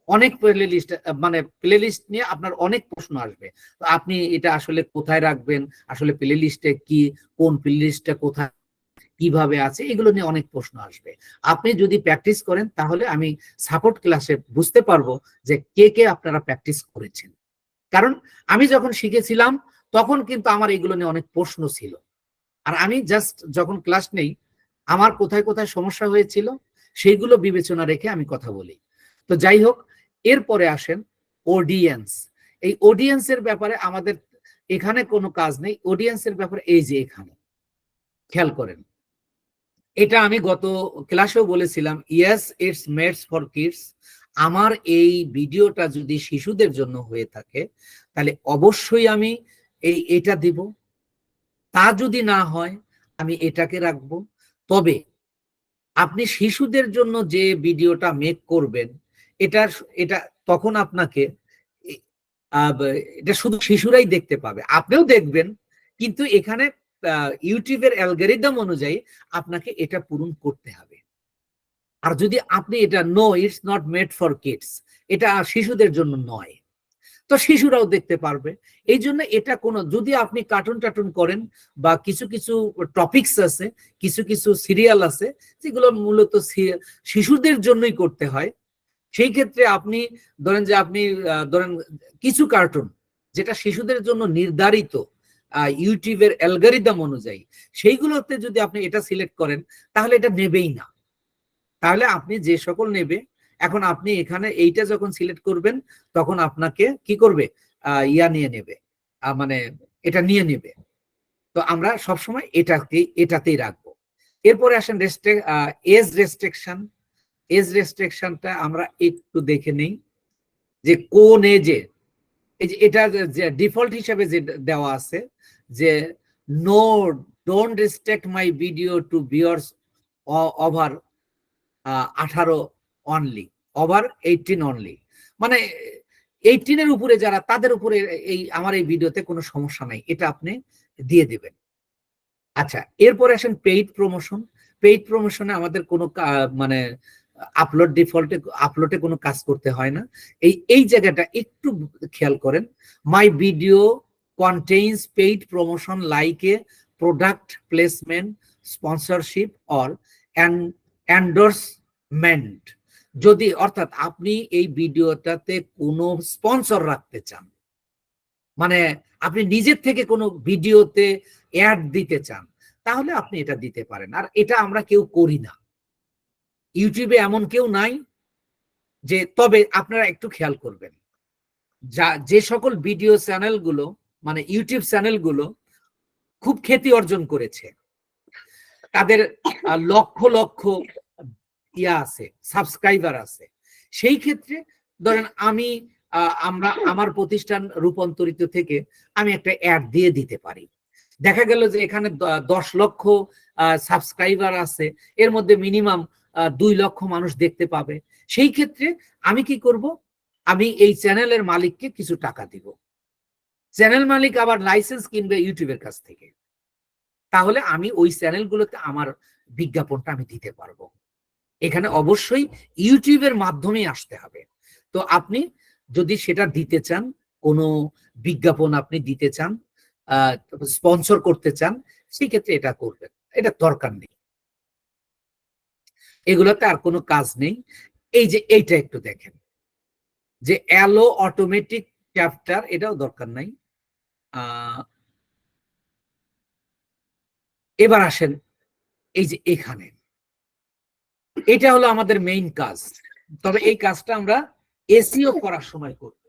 অনেক প্লে লিস্ট, মানে প্লে লিস্ট নিয়ে আপনার অনেক প্রশ্ন আসবে। তো আপনি এটা আসলে কোথায় রাখবেন, আসলে প্লে লিস্টে কি, কোন প্লে লিস্টটা কোথায় কিভাবে আছে, এগুলো নিয়ে অনেক প্রশ্ন আসবে। আপনি যদি প্র্যাকটিস করেন তাহলে আমি সাপোর্ট ক্লাসে বুঝতে পারবো যে কে কে আপনারা প্র্যাকটিস করেছেন। কারণ আমি যখন শিখেছিলাম তখন কিন্তু আমার এগুলো নিয়ে অনেক প্রশ্ন ছিল, আর আমি জাস্ট যখন ক্লাস নেই আমার কোথায় কোথায় সমস্যা হয়েছিল সেইগুলো বিবেচনা রেখে আমি কথা বলি। তো যাই হোক, এরপরে আসেন অডিয়েন্স। এই অডিয়েন্সের ব্যাপারে আমাদের এখানে কোনো কাজ নেই। অডিয়েন্সের ব্যাপারে এই যে এখানে খেয়াল করেন, এটা আমি গত ক্লাসেও বলেছিলাম, yes it's made for kids. আমার এই ভিডিওটা যদি শিশুদের জন্য হয়ে থাকে তাহলে অবশ্যই আমি এটা দিব, তা যদি না হয় আমি এটাকে রাখবো। তবে আপনি শিশুদের জন্য যে ভিডিওটা মেক করবেন এটা এটা তখন আপনাকে এটা শুধু শিশুরাই দেখতে পাবে, আপনিও দেখবেন, কিন্তু এখানে ইউটিউবের অ্যালগরিদম অনুযায়ী আপনাকে এটা পূরণ করতে হবে। আর যদি আপনি এটা no it's not made for kids, এটা শিশুদের জন্য নয়, তো শিশুরাও দেখতে পারবে। এই জন্য এটা কোনো, যদি আপনি কার্টুন টার্টুন করেন বা কিছু কিছু টপিকস আছে, কিছু কিছু সিরিয়াল আছে যেগুলো মূলত শিশুদের জন্যই করতে হয়, সেই ক্ষেত্রে আপনি ধরেন যে আপনি ধরেন কিছু কার্টুন যেটা শিশুদের জন্য নির্ধারিত ইউটিউবের অ্যালগরিদম অনুযায়ী, সেইগুলোতে যদি আপনি এটা সিলেক্ট করেন তাহলে এটা নেবেই না। তাহলে আপনি যে সকল নেবে, এখন আপনি এখানে এইটা যখন সিলেক্ট করবেন তখন আপনাকে কি করবে, ইয়া নিয়ে নেবে, মানে এটা নিয়ে নেবে। তো আমরা সবসময় এটাতেই রাখবো। এরপরে আসেন এজ রেস্ট্রিকশন। এজ রেস্ট্রিকশনটা আমরা একটু দেখে নেই যে কোন এজে, এই যে এটা যে ডিফল্ট হিসাবে যে দেওয়া আছে যে no, don't restrict my video to viewers over 18 only, over 18 only, মানে 18 উপরে যারা, তাদের উপরে এই আমার এই ভিডিওতে কোনো সমস্যা নাই, এটা আপনি দিয়ে দিবেন। আচ্ছা, এরপরে আসেন পেইড প্রমোশন। পেইড প্রমোশনে আমাদের কোনো মানে আপলোডে কোনো কাজ করতে হয় না। এই জায়গাটা একটু খেয়াল করেন। My video contains paid promotion like a product placement, sponsorship or endorsement. যদি অর্থাৎ আপনি এই ভিডিওটাতে কোনো স্পন্সর রাখতে চান, মানে আপনি নিজের থেকে কোনো ভিডিওতে অ্যাড দিতে চান, তাহলে আপনি এটা দিতে পারেন। আর এটা আমরা কেউ করি না, ইউটিউবে এমন কেউ নাই যে, তবে আপনারা একটু খেয়াল করবেন, যে সকল ভিডিও চ্যানেলগুলো, মানে ইউটিউব চ্যানেলগুলো খুব খ্যাতি অর্জন করেছে, তাদের লক্ষ লক্ষ ইয়া আছে, সাবস্ক্রাইবার আছে, সেই ক্ষেত্রে ধরেন আমার প্রতিষ্ঠান রূপান্তরিত থেকে আমি একটা অ্যাড দিয়ে দিতে পারি। দেখা গেল যে এখানে 10 লক্ষ সাবস্ক্রাইবার আছে, এর মধ্যে মিনিমাম 2 লক্ষ মানুষ দেখতে পাবে। সেই ক্ষেত্রে আমি কি করব, আমি এই চ্যানেলের মালিককে কিছু টাকা দিব, চ্যানেল মালিক আবার লাইসেন্স কিনবে ইউটিউবের কাছ থেকে, তাহলে আমি ওই চ্যানেলগুলোতে আমার বিজ্ঞাপনটা আমি দিতে পারবো। এখানে অবশ্যই ইউটিউবের মাধ্যমেই আসতে হবে। তো আপনি যদি সেটা দিতে চান, কোনো বিজ্ঞাপন আপনি দিতে চান, স্পন্সর করতে চান, সেই ক্ষেত্রে এটা করবেন, এটা দরকার নেই, এগুলোতে আর কোনো কাজ নেই। এই যে এইটা একটু দেখেন যে অ্যালো অটোমেটিক ক্যাপচার, এটাও দরকার নাই। এবার আসেন এই যে এখানে, এটা হলো আমাদের মেইন কাজ, তবে এই কাজটা আমরা এসইও করার সময় করব।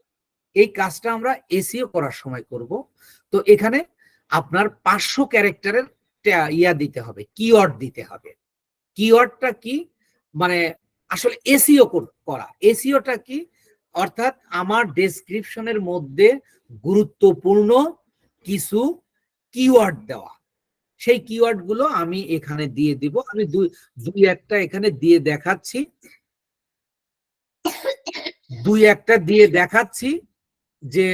এই কাজটা আমরা এসইও করার সময় করব। তো এখানে আপনার 500 ক্যারেক্টারের ইয়া দিতে হবে, কিওয়ার্ড দিতে হবে। কিওয়ার্ডটা কি, মানে আসলে এসইও করা। এসইওটা কি, অর্থাৎ আমার ডেসক্রিপশনের মধ্যে গুরুত্বপূর্ণ কিছু কিওয়ার্ড দেওয়া, সেই কিওয়ার্ড গুলো আমি এখানে দিয়ে দিব। আমি দুই একটা এখানে দিয়ে দেখাচ্ছি, যে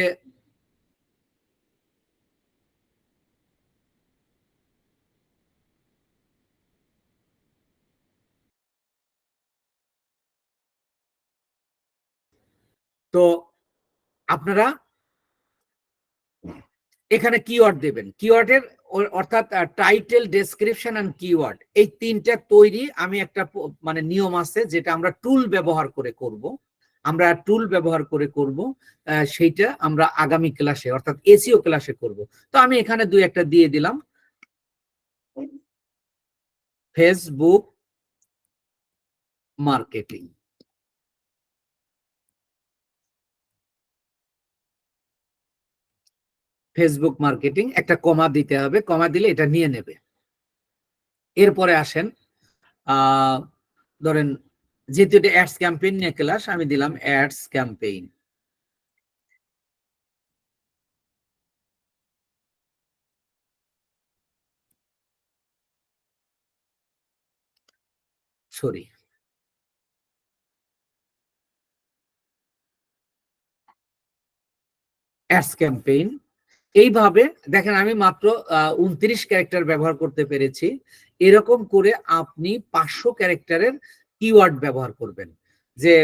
তো আপনারা এখানে কিওয়ার্ড দেবেন। কিওয়ার্ডের অর্থাৎ টাইটেল, ডেসক্রিপশন এন্ড কিওয়ার্ড, এই তিনটা তৈরি আমি একটা মানে নিয়ম আছে যেটা আমরা টুল ব্যবহার করে করব। সেইটা আমরা আগামী ক্লাসে অর্থাৎ এসইও ক্লাসে করব। তো আমি এখানে দুই একটা দিয়ে দিলাম, ফেসবুক মার্কেটিং। ফেসবুক মার্কেটিং একটা কমা দিতে হবে, কমা দিলে এটা নিয়ে নেবে। এরপরে আসেন ধরেন যেহেতু এটা অ্যাডস ক্যাম্পেইন নিয়ে ক্লাস, আমি দিলাম ads campaign. Sorry, ads campaign. এইভাবে দেখেন আমি মাত্র 29 ক্যারেক্টার ব্যবহার করতে পেরেছি। এরকম করে আপনি 500 ক্যারেক্টারের কিওয়ার্ড ব্যবহার করবেন। যে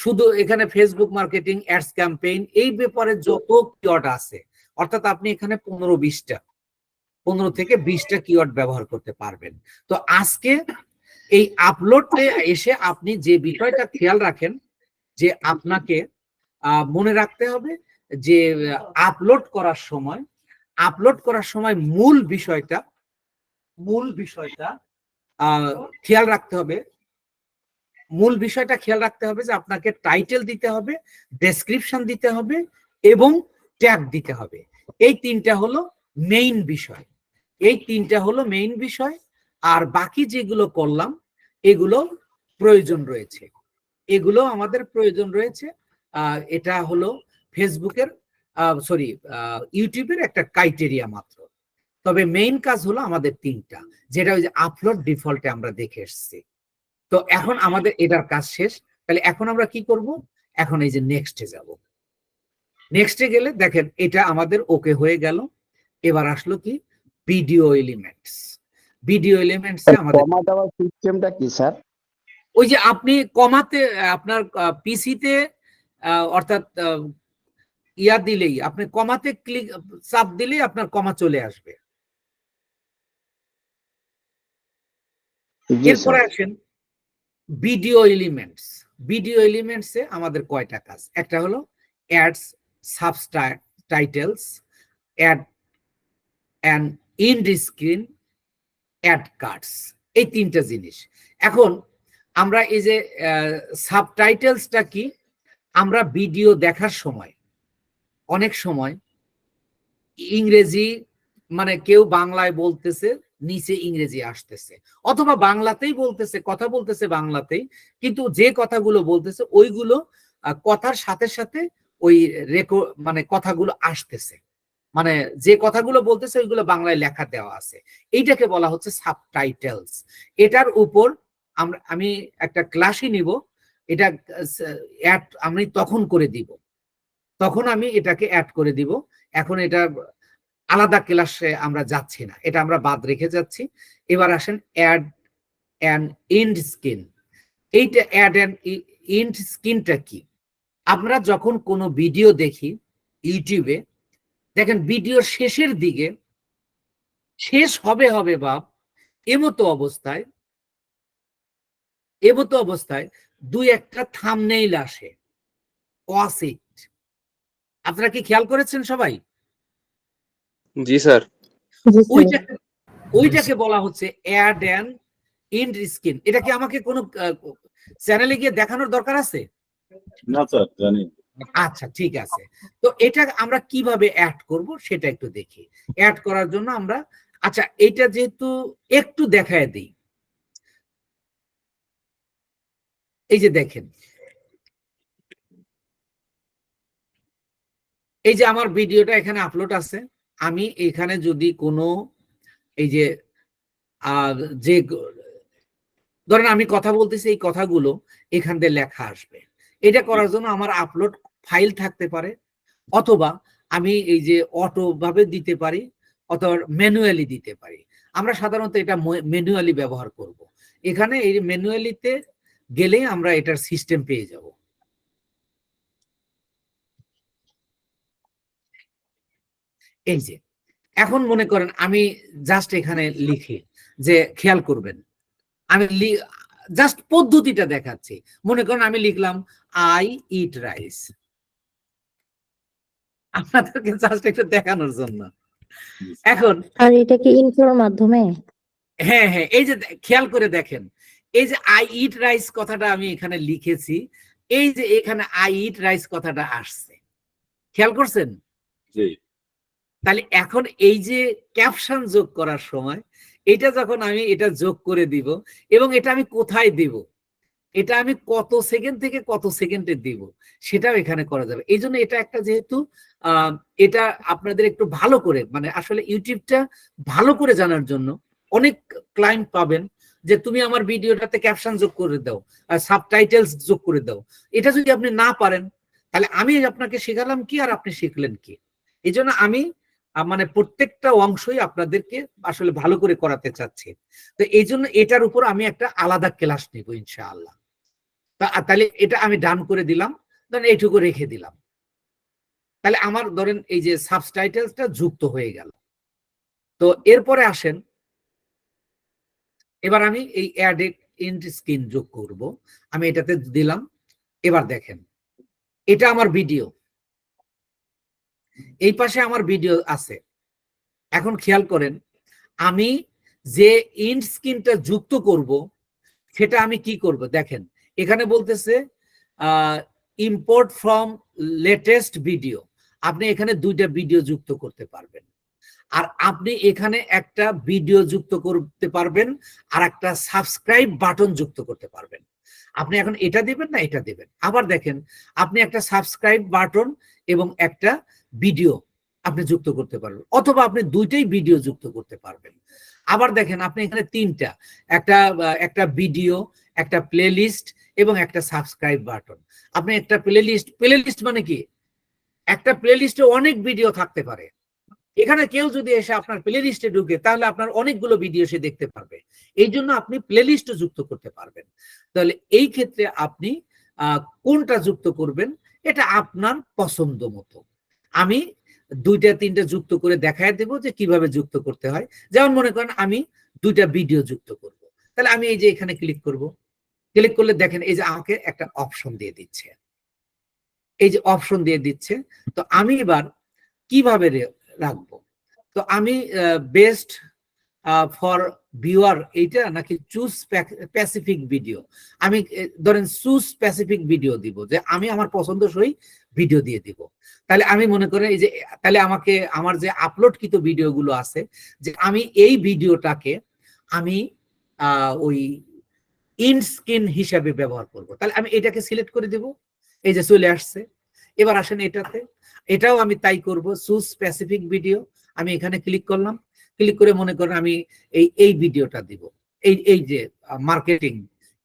শুধু এখানে ফেসবুক মার্কেটিং, অ্যাডস ক্যাম্পেইন, এই ব্যাপারে যত কিওয়ার্ড আছে, অর্থাৎ আপনি এখানে 15 থেকে 20টা কিওয়ার্ড ব্যবহার করতে পারবেন। তো আজকে এই আপলোডে এসে আপনি যে বিষয়টা খেয়াল রাখেন, যে আপনাকে মনে রাখতে হবে যে আপলোড করার সময় মূল বিষয়টা খেয়াল রাখতে হবে। যে আপনাকে টাইটেল দিতে হবে, ডেসক্রিপশন দিতে হবে এবং ট্যাগ দিতে হবে। এই তিনটা হলো মেইন বিষয়। আর বাকি যেগুলো করলাম এগুলো প্রয়োজন রয়েছে, আমাদের প্রয়োজন রয়েছে। এটা হলো ফেসবুকের ইউটিউবের একটা ক্রাইটেরিয়া মাত্র। তবে মেইন কাজ হলো আমাদের তিনটা, যেটা ওই যে আপলোড ডিফল্টে আমরা দেখে এসেছি। তো এখন আমাদের এটার কাজ শেষ। তাহলে এখন আমরা কি করব? এখন এই যে নেক্সটে যাব। নেক্সটে গেলে দেখেন এটা আমাদের ওকে হয়ে গেল। এবার আসলো কি ভিডিও এলিমেন্টস আমাদের কমা দেওয়ার সিস্টেমটা কি স্যার? ওই যে আপনি কমাতে আপনার পিসিতে অর্থাৎ ইয়া দিলেই, আপনি কমাতে চাপ দিলেই আপনার কমা চলে আসবে। এরপরে আসেন ভিডিও এলিমেন্টসে আমাদের কয়টা কাজ? একটা হলো ads, subtitles, add and end screen, add cards, এই তিনটা জিনিস। এখন আমরা এই যে সাবটাইটেলসটা কি, আমরা ভিডিও দেখার সময় অনেক সময় ইংরেজি, মানে কেউ বাংলায় বলতেছে, নিচে ইংরেজি আসতেছে, অথবা বাংলাতেই বলতেছে, কথা বলতেছে বাংলাতেই, কিন্তু যে কথাগুলো বলতেছে ওইগুলো কথার সাথে সাথে ওই মানে কথাগুলো আসতেছে, মানে যে কথাগুলো বলতেছে ওইগুলো বাংলায় লেখা দেওয়া আছে। এইটাকে বলা হচ্ছে সাবটাইটেলস। এটার উপর আমি একটা ক্লাসই নিব, এটা আমি তখন করে দিব, আমি এটাকে অ্যাড করে দিব। এখন এটা আলাদা ক্লাসে আমরা যাচ্ছি না, এটা আমরা বাদ রেখে যাচ্ছি। এবার আসেন অ্যাড অ্যান্ড এন্ড স্ক্রিন। এইটা অ্যাড অ্যান্ড এন্ড স্ক্রিনটা কি? আমরা যখন কোনো ভিডিও দেখি ইউটিউবে, দেখেন ভিডিওর শেষের দিকে, শেষ হবে বাপ, এমতো অবস্থায় দুই একটা থাম্বনেইল আসে, ওয়াসিট। আপনারা কি খেয়াল করেছেন সবাই? জি স্যার। ওইটাকে বলা হচ্ছে অ্যাড অ্যান্ড এন্ড স্ক্রিন। এটা কি আমাকে কোনো চ্যানেলে গিয়ে দেখানোর দরকার আছে? না স্যার, জানি। আচ্ছা, ঠিক আছে। তো এটা আমরা কিভাবে অ্যাড করব সেটা একটু দেখি। অ্যাড করার জন্য আমরা, আচ্ছা এটা যেহেতু একটু দেখায় দিই, এই যে দেখেন, এই যে আমার ভিডিওটা এখানে আপলোড আছে। আমি এখানে যদি কোনো এই যে যে ধরেন আমি কথা বলতেছি, এই কথাগুলো এখান দিয়ে লেখা আসবে। এটা করার জন্য আমার আপলোড ফাইল থাকতে পারে, অথবা আমি এই যে অটো ভাবে দিতে পারি, অথবা ম্যানুয়ালি দিতে পারি। আমরা সাধারণত এটা ম্যানুয়ালি ব্যবহার করব। এখানে এই ম্যানুয়ালিতে গেলে আমরা এটার সিস্টেম পেয়ে যাব। এই যে এখন মনে করেন আমি জাস্ট এখানে লিখি, যে খেয়াল করবেন আমি জাস্ট পদ্ধতিটা দেখাচ্ছি। মনে করেন আমি লিখলাম আই ইট রাইস, আপনাদেরকে জাস্ট একটু দেখানোর জন্য। এখন আর এটা কি ইন্ট্রোর মাধ্যমে? হ্যাঁ, এই যে খেয়াল করে দেখেন, এই যে আই ইট রাইস কথাটা আমি এখানে লিখেছি, এই যে এখানে আই ইট রাইস কথাটা আসছে, খেয়াল করছেন? জি। তাহলে এখন এই যে ক্যাপশন যোগ করার সময় এটা যখন আমি এটা যোগ করে দিব, এবং এটা আমি কোথায় দিব, এটা আমি কত সেকেন্ড থেকে কত সেকেন্ডে দিব, সেটাও এখানে করা যাবে। এই জন্য এটা একটা, যেহেতু এটা আপনাদের একটু ভালো করে, মানে আসলে ইউটিউবটা ভালো করে জানার জন্য অনেক ক্লায়েন্ট পাবেন যে তুমি আমার ভিডিওটাতে ক্যাপশন যোগ করে দাও, সাবটাইটেলস যোগ করে দাও। এটা যদি আপনি না পারেন, তাহলে আমি আপনাকে শেখালাম কি আর আপনি শিখলেন কি। এই জন্য আমি মানে প্রত্যেকটা অংশই আপনাদেরকে আসলে ভালো করে করাতে চাচ্ছি। তো এই জন্য এটার উপর আমি একটা আলাদা ক্লাস নিব ইনশাআল্লাহ। তাহলে এটা আমি ডান করে দিলাম, ধরেন এইটুকু রেখে দিলাম। তাহলে আমার ধরেন এই যে সাবটাইটেলসটা যুক্ত হয়ে গেল। তো এরপরে আসেন, এবার আমি এই অ্যাড এন্ড স্ক্রিন যোগ করব। আমি এটাতে দিলাম। এবার দেখেন এটা আমার ভিডিও, এই পাশে আমার ভিডিও আছে। এখন খেয়াল করেন আমি যে এন্ড স্ক্রিনটা যুক্ত করব সেটা আমি কি করব, দেখেন এখানে বলতেছে ইম্পোর্ট ফ্রম লেটেস্ট ভিডিও। আপনি এখানে দুইটা ভিডিও যুক্ত করতে পারবেন, আর আপনি এখানে একটা ভিডিও যুক্ত করতে পারবেন আর একটা সাবস্ক্রাইব বাটন যুক্ত করতে পারবেন। আপনি এখন এটা দিবেন না এটা দিবেন। আবার দেখেন আপনি একটা সাবস্ক্রাইব বাটন এবং একটা ভিডিও আপনি যুক্ত করতে পারবেন, অথবা আপনি দুইটাই ভিডিও যুক্ত করতে পারবেন। আবার দেখেন আপনি এখানে তিনটা, একটা ভিডিও, একটা প্লেলিস্ট এবং একটা সাবস্ক্রাইব বাটন। আপনি একটা প্লেলিস্ট মানে কি, একটা প্লেলিস্টে অনেক ভিডিও থাকতে পারে। এখানে কেউ যদি এসে আপনার প্লেলিস্টে ঢুকে তাহলে আপনার অনেকগুলো ভিডিও সে দেখতে পারবে। এই জন্য আপনি প্লেলিস্ট যুক্ত করতে পারবেন। তাহলে এই ক্ষেত্রে আপনি কোনটা যুক্ত করবেন এটা আপনার পছন্দ মতো। আমি দুইটা তিনটা যুক্ত করে দেখায় দেব যে কিভাবে যুক্ত করতে হয়। যেমন মনে করেন আমি দুইটা ভিডিও যুক্ত করব, তাহলে আমি এই যে এখানে ক্লিক করব। ক্লিক করলে দেখেন এই যে আমাকে একটা অপশন দিয়ে দিচ্ছে, এই যে অপশন দিয়ে দিচ্ছে। তো আমি এবার কিভাবে রাখবো, তো আমি বেস্ট ফর ভিউয়ার এইটা নাকি চুজ স্পেসিফিক ভিডিও, আমি ধরেন চুজ স্পেসিফিক ভিডিও দিব, যে আমি আমার পছন্দসই ভিডিও দিয়ে দিব। তাহলে আমি মনে করি এই যে তাহলে আমাকে আমার যে আপলোডকৃত ভিডিওগুলো আছে, যে আমি এই ভিডিওটাকে আমি ওই ইন স্ক্রিন হিসাবে ব্যবহার করব। তাহলে আমি এটাকে সিলেক্ট করে দিব, এই যে চলে আসছে। এবার আসেন এটাতে, এটাও আমি তাই করব, চুজ স্পেসিফিক ভিডিও। আমি এখানে ক্লিক করলাম, ক্লিক করে মনে করেন আমি এই ভিডিওটা দিব, এই যে মার্কেটিং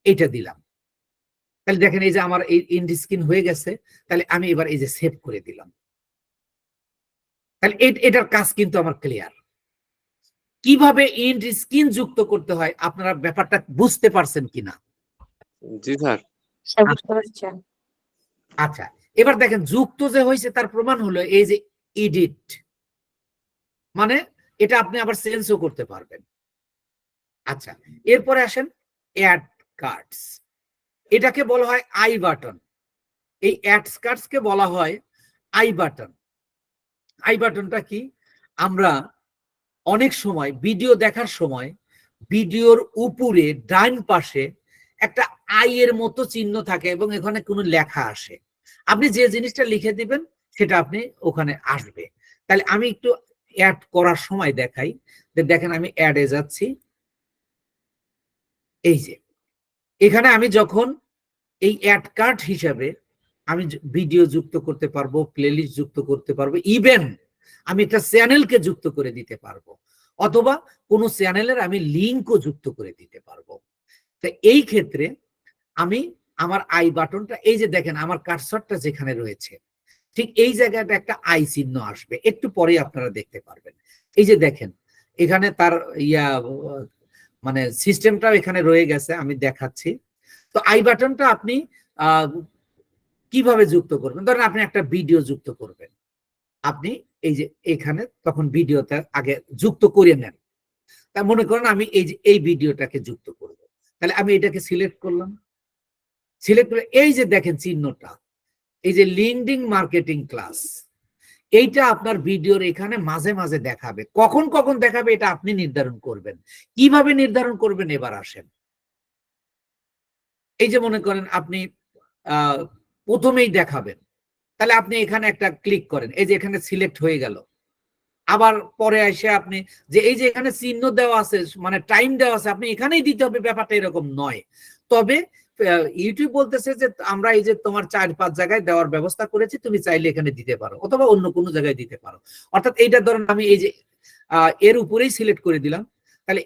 এইটা দিলাম। তাহলে দেখেন এই যে আমার এই ইন স্ক্রিন হয়ে গেছে। তাহলে আমি এবার এই যে সেভ করে দিলাম। তাহলে এটার কাজ কিন্তু আমার ক্লিয়ার। কিভাবে ইন স্ক্রিন যুক্ত করতে হয় আপনারা ব্যাপারটা বুঝতে পারছেন কিনা? জি স্যার। বুঝতে পারছি। আচ্ছা, এবার দেখেন যুক্ত যে হয়েছে তার প্রমাণ হলো এই যে এডিট, মানে এটা আপনি আবার চেঞ্জও করতে পারবেন। আচ্ছা, এরপরে আসেন অ্যাড কার্ডস। এটাকে বলা হয় আই বাটন। এই অ্যাড কার্ডস কে বলা হয় আই বাটন। আই বাটনটা কি, আমরা অনেক সময় ভিডিও দেখার সময় ভিডিওর উপরে ডান পাশে একটা আই এর মতো চিহ্ন থাকে এবং এখানে কোনো লেখা আসে। আপনি যে জিনিসটা লিখে দিবেন সেটা আপনি ওখানে আসবে। তাহলে আমি একটু অ্যাড করার সময় দেখাই, দেখেন আমি অ্যাডে যাচ্ছি। এই যে এখানে আমি যখন এই অ্যাড কার্ড হিসাবে আমি ভিডিও যুক্ত করতে পারবো, প্লেলিস্ট যুক্ত করতে পারবো, ইভেন আমি একটা চ্যানেলকে যুক্ত করে দিতে পারবো, অথবা কোনো চ্যানেলের আমি লিঙ্কও যুক্ত করে দিতে পারবো। তো এই ক্ষেত্রে আমি আমার আই বাটনটা, এই যে দেখেন আমার কার্সরটা যেখানে রয়েছে ঠিক এই জায়গাটা একটা আই চিহ্ন আসবে, একটু পরে আপনারা দেখতে পারবেন। এই যে দেখেন এখানে তার মানে সিস্টেমটাও এখানে রয়ে গেছে, আমি দেখাচ্ছি। তো আই বাটনটা আপনি কিভাবে যুক্ত করবেন, ধরেন আপনি একটা ভিডিও যুক্ত করবেন, আপনি এই যে এখানে তখন ভিডিওটা আগে যুক্ত করে নেন। তা মনে করেন আমি এই যে এই ভিডিওটাকে যুক্ত করব, তাহলে আমি এটাকে সিলেক্ট করলাম। সিলেক্ট করে এই যে দেখেন চিহ্নটা, এই যে লিঙ্কডিন মার্কেটিং ক্লাস, এইটা আপনার ভিডিওর এখানে মাঝে মাঝে দেখাবে। কখন কখন দেখাবে এটা আপনি নির্ধারণ করবেন। কিভাবে নির্ধারণ করবেন এবার আসেন। এই যে মনে করেন আপনি প্রথমেই দেখাবেন, তাহলে আপনি এখানে একটা ক্লিক করেন, এই যে এখানে সিলেক্ট হয়ে গেল। আবার পরে এসে আপনি যে এই যে এখানে চিহ্ন দেওয়া আছে, মানে টাইম দেওয়া আছে, আপনি এখানেই দিতে হবে, ব্যাপারটা এরকম নয়। তবে ইউটিউব বলতেছে যে আমরা এই যে তোমার 4-5 জায়গায় দেওয়ার ব্যবস্থা করেছি, তুমি চাইলে এখানে দিতে পারো অথবা অন্য কোনো জায়গায় দিতে পারো। অর্থাৎ এইটা ধরুন আমি এই যে এর উপরেই সিলেক্ট করে দিলাম, তাহলে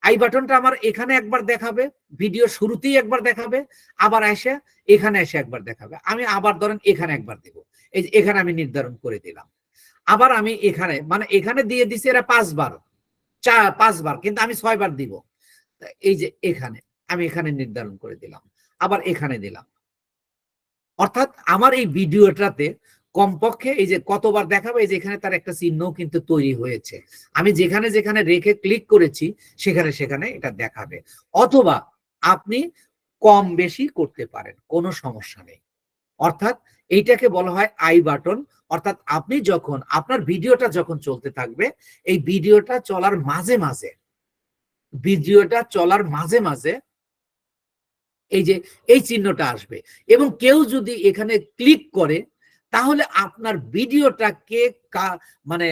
আই বাটনটা আমার এখানে একবার দেখাবে, ভিডিও শুরুতেই একবার দেখাবে, আবার এসে এখানে এসে একবার দেখাবে। আমি আবার ধরেন এখানে একবার দেব, এই যে এখানে আমি নির্ধারণ করে দিলাম। আবার আমি এখানে মানে এখানে দিয়ে দিছি এরা 5 বার, 5 বার, কিন্তু আমি 6 বার দিব। এই যে এখানে আমি এখানে নির্ধারণ করে দিলাম, আবার এখানে দিলাম। অর্থাৎ আমার এই ভিডিওটাতে কমপক্ষে এই যে কতবার দেখাবে, এই যে এখানে তার একটা চিহ্ন কিন্তু তৈরি হয়েছে। আমি যেখানে যেখানে রেখে ক্লিক করেছি সেখানে সেখানে এটা দেখাবে। অথবা আপনি কম বেশি করতে পারেন, কোনো সমস্যা নেই। অর্থাৎ এইটাকে বলা হয় আই বাটন। অর্থাৎ আপনি যখন আপনার ভিডিওটা যখন চলতে থাকবে, এই ভিডিওটা চলার মাঝে মাঝে এই যে এই চিহ্নটা আসবে, এবং কেউ যদি এখানে ক্লিক করে তাহলে আপনার ভিডিওটাকে মানে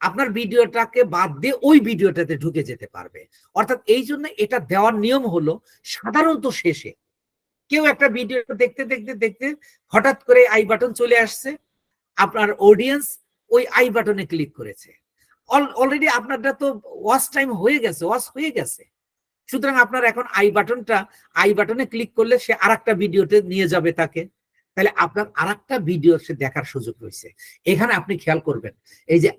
আপনার ভিডিওটাকে বাদ দিয়ে ওই ভিডিওটাতে ঢুকে যেতে পারবে। অর্থাৎ এই জন্য এটা দেওয়ার নিয়ম হলো সাধারণত শেষে কেউ একটা ভিডিও দেখতে দেখতে দেখতে হঠাৎ করে আই বাটন চলে আসছে, আপনার অডিয়েন্স ওই আই বাটনে ক্লিক করেছে, অলরেডি আপনারটা তো ওয়াচ টাইম হয়ে গেছে। সুতরাং আপনার এখন আই বাটনে ক্লিক করলে সে আরেকটা ভিডিওতে নিয়ে যাবে তাকে, তাহলে আপনার আরেকটা ভিডিও সে দেখার সুযোগ রয়েছে। এখানে আপনি খেয়াল করবেন, এই যে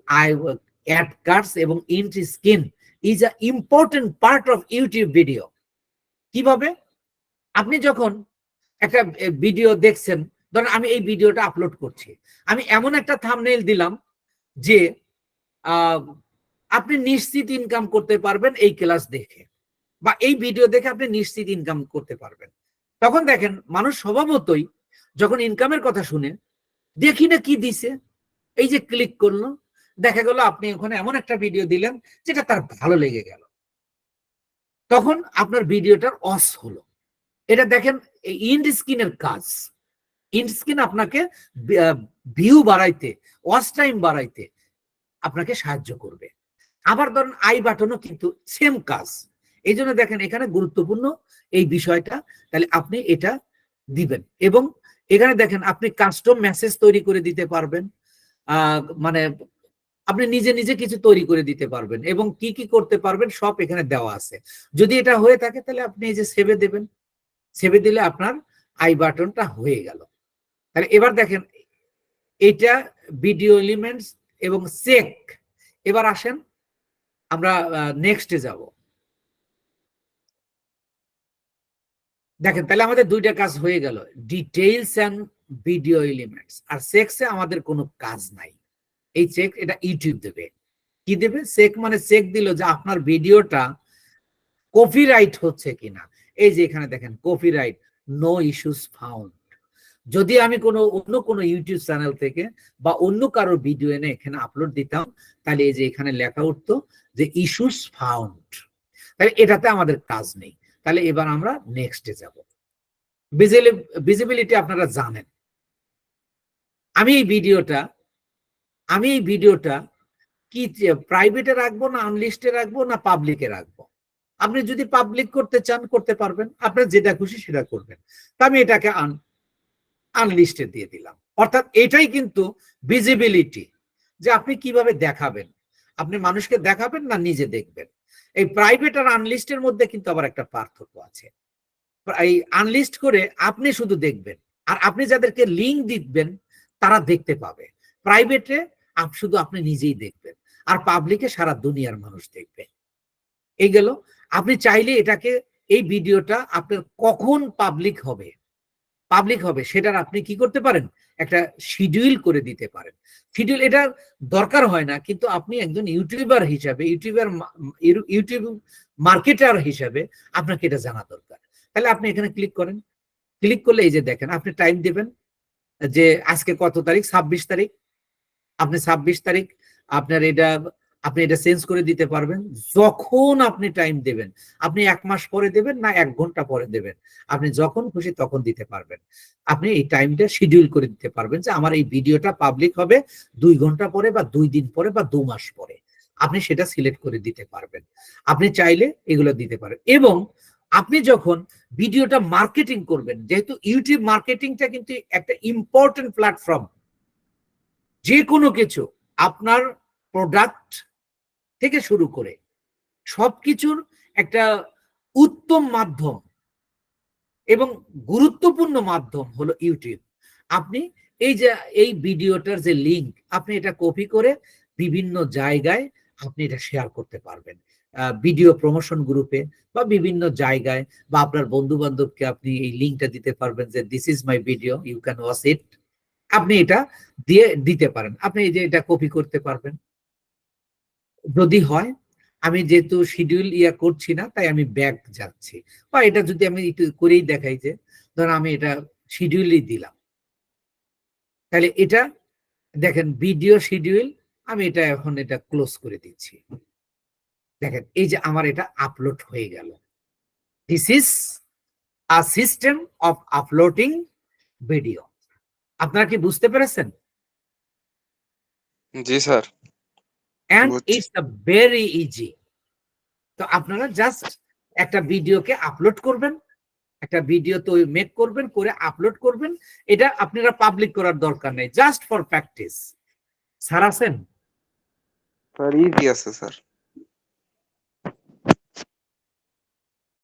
অ্যাড কার্ডস এবং int screen is a important part of YouTube video. কিভাবে? আপনি যখন একটা ভিডিও দেখছেন, ধরেন আমি এই ভিডিওটা আপলোড করছি, আমি এমন একটা থাম্বনেইল দিলাম যে আপনি নিশ্চিত ইনকাম করতে পারবেন এই ক্লাস দেখে, বা এই ভিডিও দেখে আপনি নিশ্চিত ইনকাম করতে পারবেন। তখন দেখেন মানুষ স্বভাবতই যখন ইনকামের কথা শুনে দেখি না কি দিছে, এই যে ক্লিক করলো, দেখা গেল আপনি ওখানে এমন একটা ভিডিও দিলেন যেটা তার ভালো লেগে গেল, তখন আপনার ভিডিওটার অস হলো। এটা দেখেন ইন্ড স্ক্রিনের কাজ। ইন্ড স্ক্রিন আপনাকে ভিউ বাড়াইতে, ওয়াচ টাইম বাড়াইতে আপনাকে সাহায্য করবে। আবার ধরেন আই বাটনও কিন্তু সেম কাজ। এই জন্য দেখেন এখানে গুরুত্বপূর্ণ এই বিষয়টা, তাহলে আপনি এটা দিবেন। এবং এখানে দেখেন আপনি কাস্টম মেসেজ তৈরি করে দিতে পারবেন, মানে আপনি নিজে নিজে কিছু তৈরি করে দিতে পারবেন, এবং কি কি করতে পারবেন সব এখানে দেওয়া আছে। যদি এটা হয়ে থাকে তাহলে আপনি এই যে সেভে দেবেন, সেভে দিলে আপনার আই বাটনটা হয়ে গেল। তাহলে এবার দেখেন এটা ভিডিও এলিমেন্টস এবং চেক। এবার আসেন আমরা নেক্সটে যাব। দেখেন তাহলে আমাদের দুইটা কাজ হয়ে গেল, ডিটেইলস এন্ড ভিডিও এলিমেন্টস। আর চেকসে আমাদের কোনো কাজ নাই। এই চেক এটা ইউটিউব দেবে। কি দেবে? চেক মানে চেক দিল যে আপনার ভিডিওটা কপিরাইট হচ্ছে কিনা। এই যে এখানে দেখেন কপিরাইট, নো ইস্যুস ফাউন্ড। যদি আমি অন্য কোনো ইউটিউব চ্যানেল থেকে বা অন্য কারো ভিডিও এনে এখানে আপলোড দিতাম, তাহলে এই যে এখানে লেখা উঠতো যে ইস্যুস ফাউন্ড। তাহলে এটাতে আমাদের কাজ নেই। তাহলে এবার আমরা নেক্সটে যাব। ভিজিবিলিটি আপনারা জানেন। আমি এই ভিডিওটা কি প্রাইভেটে রাখবো, না আনলিস্টে রাখবো, না পাবলিকে রাখবো? আপনি যদি পাবলিক করতে চান করতে পারবেন, আপনার যেটা খুশি সেটা করবেন। তা আমি এটাকে আনলিস্টে দিয়ে দিলাম। অর্থাৎ এটাই কিন্তু ভিজিবিলিটি, যে আপনি কিভাবে দেখাবেন, আপনি মানুষকে দেখাবেন না নিজে দেখবেন। এই প্রাইভেট আর আনলিস্টের মধ্যে কিন্তু আবার একটা পার্থক্য আছে। এই আনলিস্ট করে আপনি শুধু দেখবেন, আর আপনি যাদেরকে লিঙ্ক দিবেন তারা দেখতে পাবে। প্রাইভেটে শুধু আপনি নিজেই দেখবেন, আর পাবলিকে সারা দুনিয়ার মানুষ দেখবে। এই গেল। আপনি চাইলে এটাকে, এই ভিডিওটা আপনার কখন পাবলিক হবে সেটার আপনি কি করতে পারেন, একটা শিডিউল করে দিতে পারেন। শিডিউল এটা দরকার হয় না, কিন্তু আপনি একজন ইউটিউবার হিসাবে, ইউটিউব মার্কেটার হিসাবে আপনাকে এটা জানা দরকার। তাহলে আপনি এখানে ক্লিক করেন। ক্লিক করলে এই যে দেখেন আপনি টাইম দিবেন যে আজকে কত তারিখ, 26 তারিখ। আপনি 26 তারিখ আপনি এটা চেঞ্জ করে দিতে পারবেন যখন আপনি টাইম দেবেন। আপনি 1 মাস পরে দেবেন না 1 ঘন্টা পরে দেবেন, আপনি যখন খুশি তখন দিতে পারবেন। আপনি এই টাইমটা শিডিউল করে দিতে পারবেন যে আমার এই ভিডিওটা পাবলিক হবে 2 ঘন্টা পরে বা 2 দিন পরে বা 2 মাস পরে। আপনি সেটা সিলেক্ট করে দিতে পারবেন। আপনি চাইলে এগুলো দিতে পারেন। এবং আপনি যখন ভিডিওটা মার্কেটিং করবেন, যেহেতু ইউটিউব মার্কেটিংটা কিন্তু একটা ইম্পর্টেন্ট প্ল্যাটফর্ম, যে কোনো কিছু আপনার প্রোডাক্ট থেকে শুরু করে সবকিছুর একটা উত্তম মাধ্যম এবং গুরুত্বপূর্ণ মাধ্যম হলো ইউটিউব। আপনি এই ভিডিওটার যে লিংক, আপনি এটা কপি করে বিভিন্ন জায়গায় আপনি এটা শেয়ার করতে পারবেন, ভিডিও প্রমোশন গ্রুপে বা বিভিন্ন জায়গায়, বা আপনার বন্ধু বান্ধবকে আপনি এই লিংকটা দিতে পারবেন যে this is my video, you can watch it. আপনি এটা দিয়ে দিতে পারেন, আপনি এই যে এটা কপি করতে পারবেন। যদি হয়, আমি যেহেতু শিডিউল করছি না, তাই আমি ব্যাক যাচ্ছি, বা এটা যদি আমি একটু করেই দেখাই যে ধর আমি এটা শিডিউলই দিলাম, তাহলে এটা দেখেন ভিডিও শিডিউল, আমি এটা এখন এটা ক্লোজ করে দিচ্ছি। দেখেন এই যে আমার এটা আপলোড হয়ে গেল। This is a system of uploading video. আপনারা কি বুঝতে পেরেছেন? জি স্যার। and বুঝছি। it's a very easy. তো আপনারা জাস্ট একটা ভিডিওকে আপলোড করবেন, একটা ভিডিও তো মেক করবেন, করে আপলোড করবেন। এটা আপনারা পাবলিক করার দরকার নেই, জাস্ট ফর প্র্যাকটিস। স্যার আছেন? স্যার ইজি আছে স্যার।